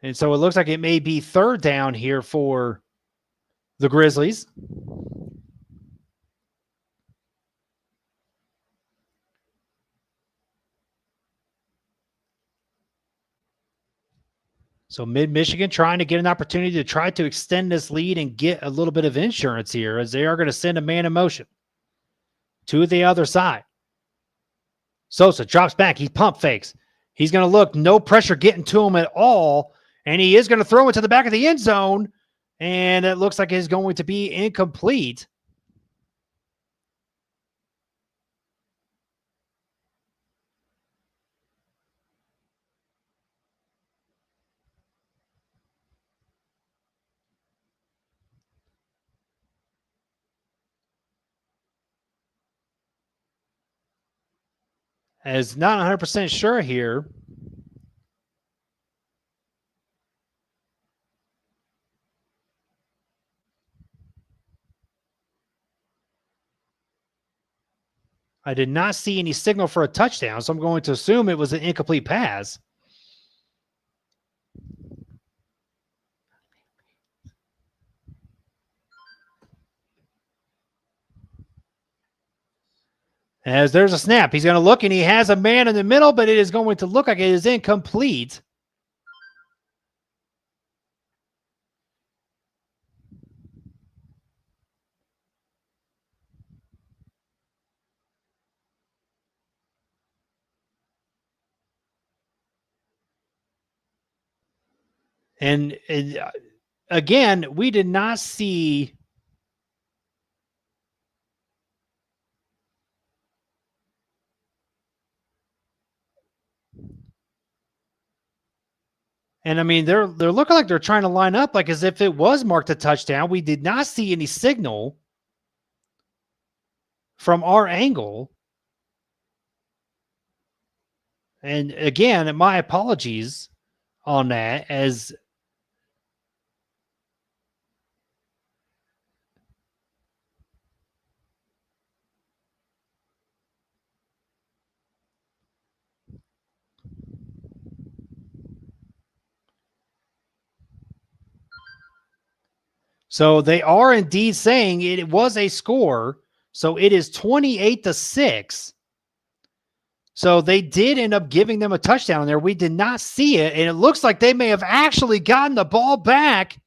And so it looks like it may be third down here for the Grizzlies. So Mid-Michigan trying to get an opportunity to try to extend this lead and get a little bit of insurance here, as they are going to send a man in motion to the other side. Sosa drops back. He pump fakes. He's going to look, no pressure getting to him at all, and he is going to throw it to the back of the end zone, and it looks like it's going to be incomplete. As not 100% sure here. I did not see any signal for a touchdown, so I'm going to assume it was an incomplete pass. As there's a snap, he's going to look, and he has a man in the middle, but it is going to look like it is incomplete. And again, we did not see and I mean they're looking like they're trying to line up like as if it was marked a touchdown. We did not see any signal from our angle. And again, my apologies on that, as so they are indeed saying it was a score. So it is 28-6. So they did end up giving them a touchdown there. We did not see it, and it looks like they may have actually gotten the ball back.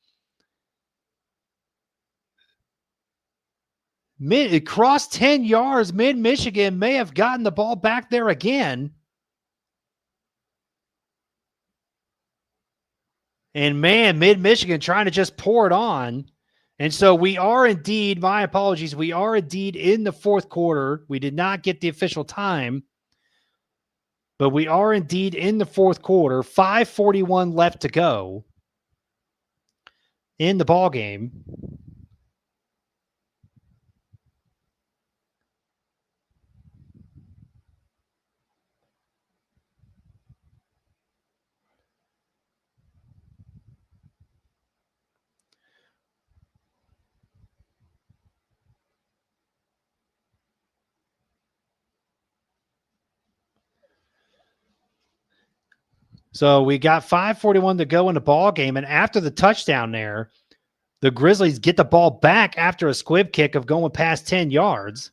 Across 10 yards, Mid-Michigan may have gotten the ball back there again. And man, Mid-Michigan trying to just pour it on. And so we are indeed, my apologies, we are indeed in the fourth quarter. We did not get the official time, but we are indeed in the fourth quarter. 5:41 left to go in the ball game. So we got 5:41 to go in the ball game, and after the touchdown there, the Grizzlies get the ball back after a squib kick of going past 10 yards.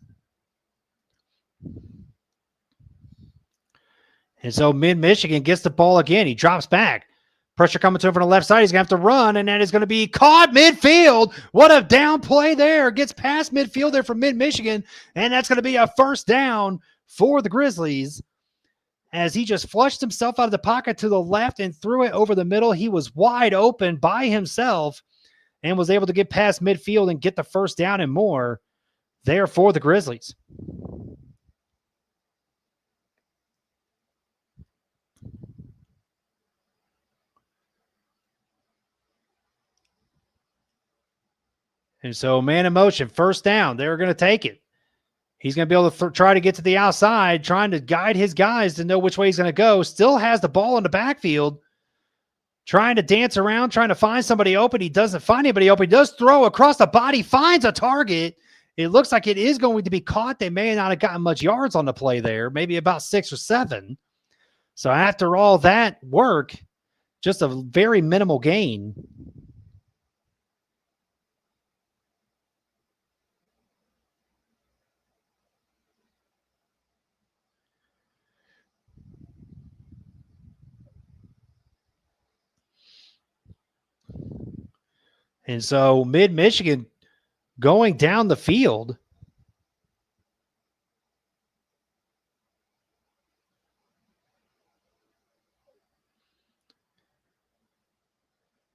And so Mid-Michigan gets the ball again. He drops back. Pressure coming to him from the left side. He's going to have to run, and that is going to be caught midfield. What a down play there. Gets past midfield there from Mid-Michigan, and that's going to be a first down for the Grizzlies, as he just flushed himself out of the pocket to the left and threw it over the middle. He was wide open by himself and was able to get past midfield and get the first down and more there for the Grizzlies. And so man in motion, first down. They're going to take it. He's going to be able to try to get to the outside, trying to guide his guys to know which way he's going to go. Still has the ball in the backfield, trying to dance around, trying to find somebody open. He doesn't find anybody open. He does throw across the body, finds a target. It looks like it is going to be caught. They may not have gotten much yards on the play there, maybe about 6 or 7. So after all that work, just a very minimal gain. And so Mid-Michigan going down the field.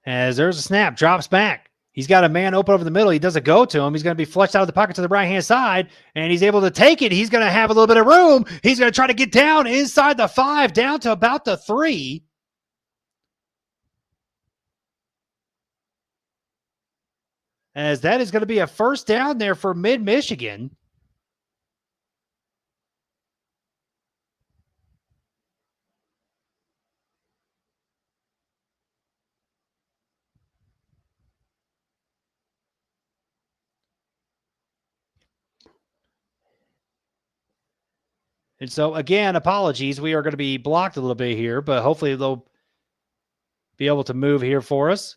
As there's a snap, drops back. He's got a man open over the middle. He doesn't go to him. He's going to be flushed out of the pocket to the right-hand side, and he's able to take it. He's going to have a little bit of room. He's going to try to get down inside the 5, down to about the 3. As that is going to be a first down there for Mid-Michigan. And so, again, apologies. We are going to be blocked a little bit here, but hopefully they'll be able to move here for us.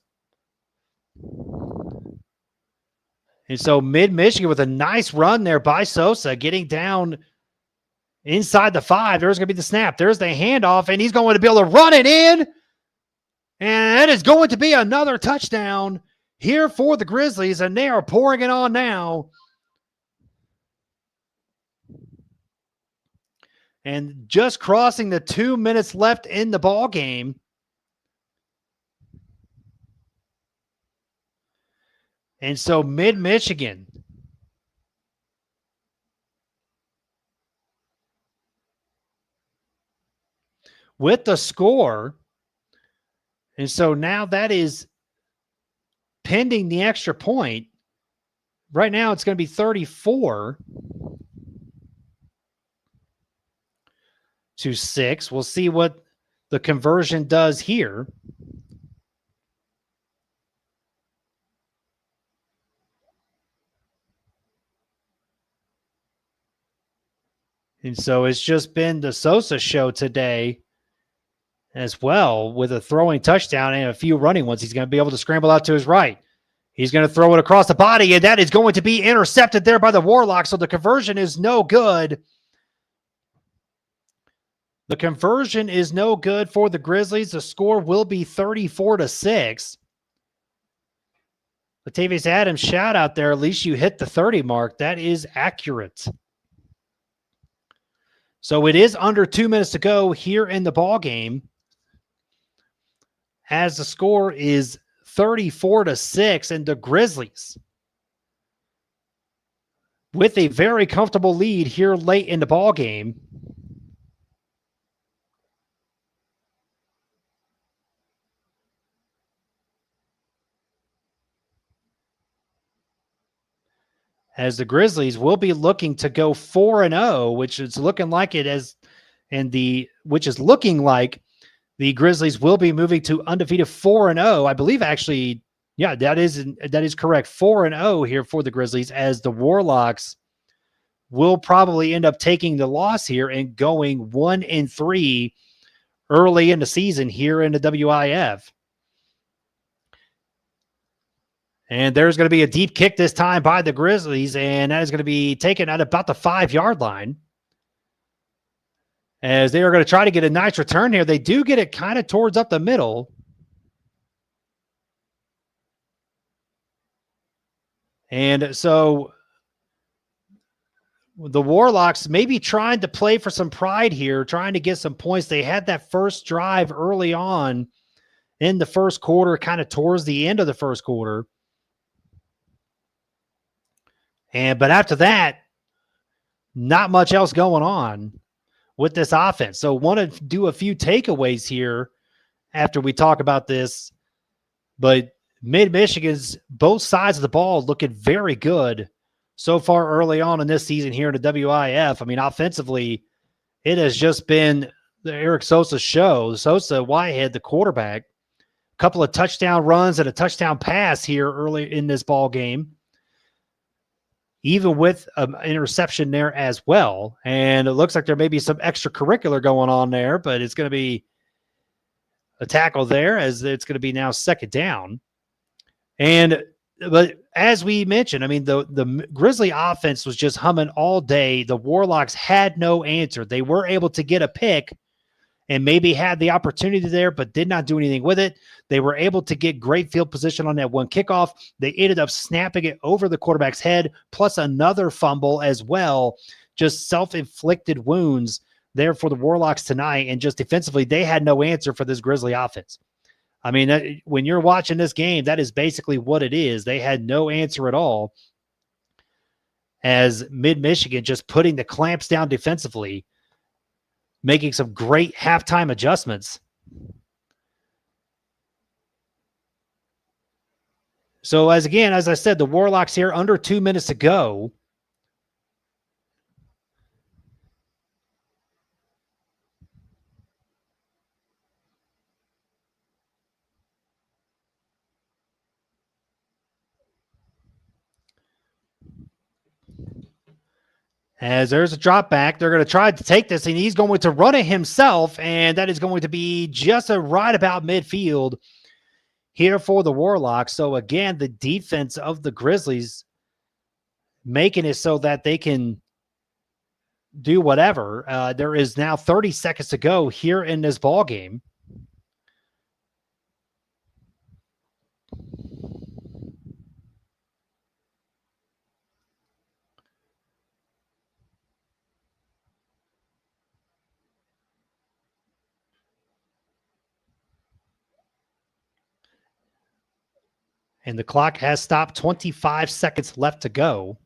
And so Mid-Michigan with a nice run there by Sosa, getting down inside the 5. There's going to be the snap. There's the handoff, and he's going to be able to run it in. And that is going to be another touchdown here for the Grizzlies, and they are pouring it on now. And just crossing the 2 minutes left in the ball game. And so Mid-Michigan with the score. And so now that is pending the extra point. Right now it's going to be 34-6. We'll see what the conversion does here. And so it's just been the Sosa show today as well, with a throwing touchdown and a few running ones. He's going to be able to scramble out to his right. He's going to throw it across the body, and that is going to be intercepted there by the Warlocks. So the conversion is no good. The conversion is no good for the Grizzlies. The score will be 34-6. Latavius Adams, shout out there. At least you hit the 30 mark. That is accurate. So it is under 2 minutes to go here in the ball game, as the score is 34-6, and the Grizzlies with a very comfortable lead here late in the ball game. As the Grizzlies will be looking to go 4-0, which is looking like it as, which is looking like the Grizzlies will be moving to undefeated 4-0. I believe actually, yeah, that is correct. 4-0 here for the Grizzlies, as the Warlocks will probably end up taking the loss here and going 1-3 early in the season here in the WIF. And there's going to be a deep kick this time by the Grizzlies, and that is going to be taken at about the 5-yard line. As they are going to try to get a nice return here. They do get it kind of towards up the middle. And so the Warlocks maybe trying to play for some pride here, trying to get some points. They had that first drive early on in the first quarter, kind of towards the end of the first quarter. But after that, not much else going on with this offense. So want to do a few takeaways here after we talk about this. But Mid-Michigan's both sides of the ball looking very good so far early on in this season here in the WIF. I mean, offensively, it has just been the Eric Sosa show. Sosa, Whitehead, the quarterback, a couple of touchdown runs and a touchdown pass here early in this ball game, even with an interception there as well. And it looks like there may be some extracurricular going on there, but it's going to be a tackle there as it's going to be now second down. But as we mentioned, I mean, the Grizzly offense was just humming all day. The Warlocks had no answer. They were able to get a pick and maybe had the opportunity there, but did not do anything with it. They were able to get great field position on that one kickoff. They ended up snapping it over the quarterback's head, plus another fumble as well. Just self-inflicted wounds there for the Warlocks tonight. And just defensively, they had no answer for this Grizzly offense. I mean, when you're watching this game, that is basically what it is. They had no answer at all as Mid-Michigan just putting the clamps down defensively, making some great halftime adjustments. So as I said, the Warlocks here under 2 minutes to go. As there's a drop back, they're going to try to take this, and he's going to run it himself, and that is going to be just right about midfield here for the Warlocks. So again, the defense of the Grizzlies making it so that they can do whatever. There is now 30 seconds to go here in this ball game. And the clock has stopped. 25 seconds left to go.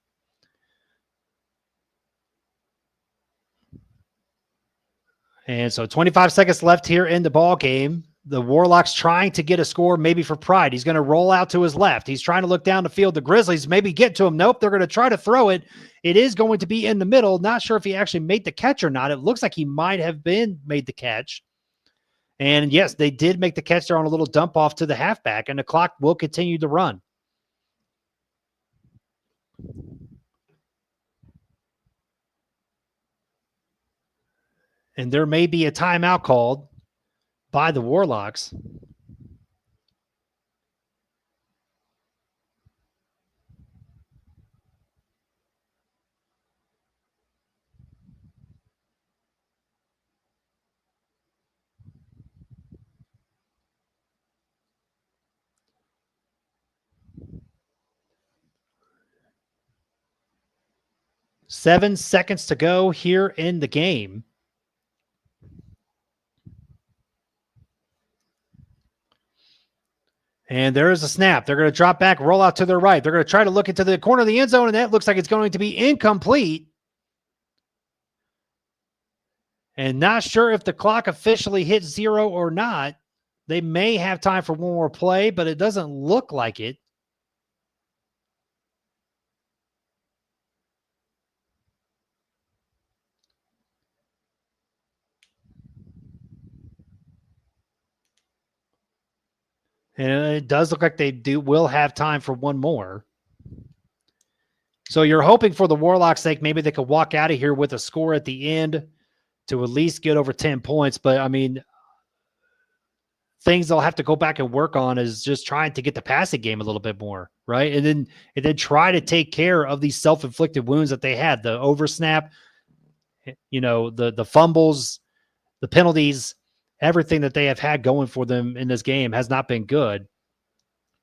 And so 25 seconds left here in the ball game. The Warlocks trying to get a score maybe for pride. He's going to roll out to his left. He's trying to look down the field. The Grizzlies maybe get to him. Nope, they're going to try to throw it. It is going to be in the middle. Not sure if he actually made the catch or not. It looks like he might have made the catch. And yes, they did make the catch there on a little dump off to the halfback, and the clock will continue to run. And there may be a timeout called by the Warlocks. Seven seconds to go here in the game. And there is a snap. They're going to drop back, roll out to their right. They're going to try to look into the corner of the end zone, and that looks like it's going to be incomplete. And not sure if the clock officially hit 0 or not. They may have time for one more play, but it doesn't look like it. And it does look like they will have time for one more. So you're hoping for the Warlocks' sake, maybe they could walk out of here with a score at the end to at least get over 10 points. But, I mean, things they'll have to go back and work on is just trying to get the passing game a little bit more, right? And then try to take care of these self-inflicted wounds that they had, the oversnap, the fumbles, the penalties. Everything that they have had going for them in this game has not been good.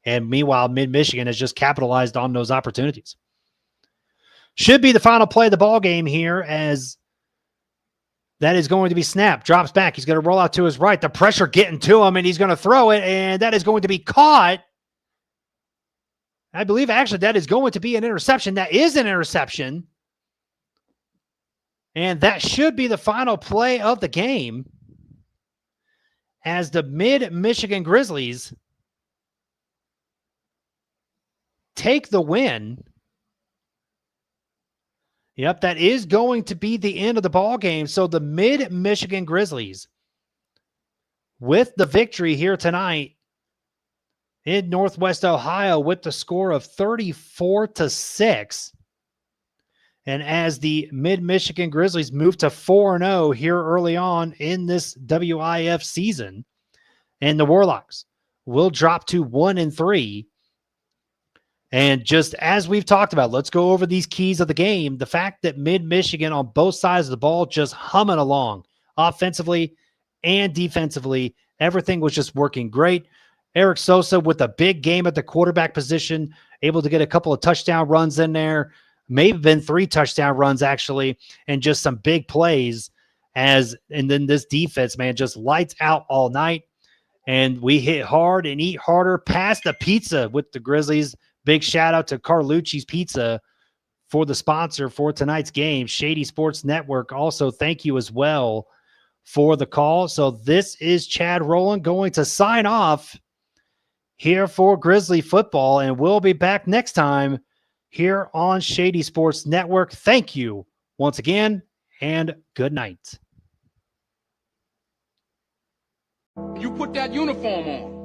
And meanwhile, Mid-Michigan has just capitalized on those opportunities. Should be the final play of the ball game here, as that is going to be snapped. Drops back. He's going to roll out to his right. The pressure getting to him, and he's going to throw it, and that is going to be caught. I believe actually that is going to be an interception. That is an interception. And that should be the final play of the game, as the Mid-Michigan Grizzlies take the win. Yep, that is going to be the end of the ball game. So the Mid-Michigan Grizzlies, with the victory here tonight in Northwest Ohio, with the score of 34-6. And as the Mid-Michigan Grizzlies move to 4-0 here early on in this WIF season, and the Warlocks will drop to 1-3. And just as we've talked about, let's go over these keys of the game. The fact that Mid-Michigan on both sides of the ball just humming along offensively and defensively. Everything was just working great. Eric Sosa with a big game at the quarterback position, able to get a couple of touchdown runs in there. Maybe been 3 touchdown runs actually, and just some big plays. And then this defense, man, just lights out all night. And we hit hard and eat harder past the pizza with the Grizzlies. Big shout out to Carlucci's Pizza for the sponsor for tonight's game. Shady Sports Network. Also, thank you as well for the call. So this is Chad Rowland going to sign off here for Grizzly football, and we'll be back next time here on Shady Sports Network. Thank you once again, and good night. You put that uniform on.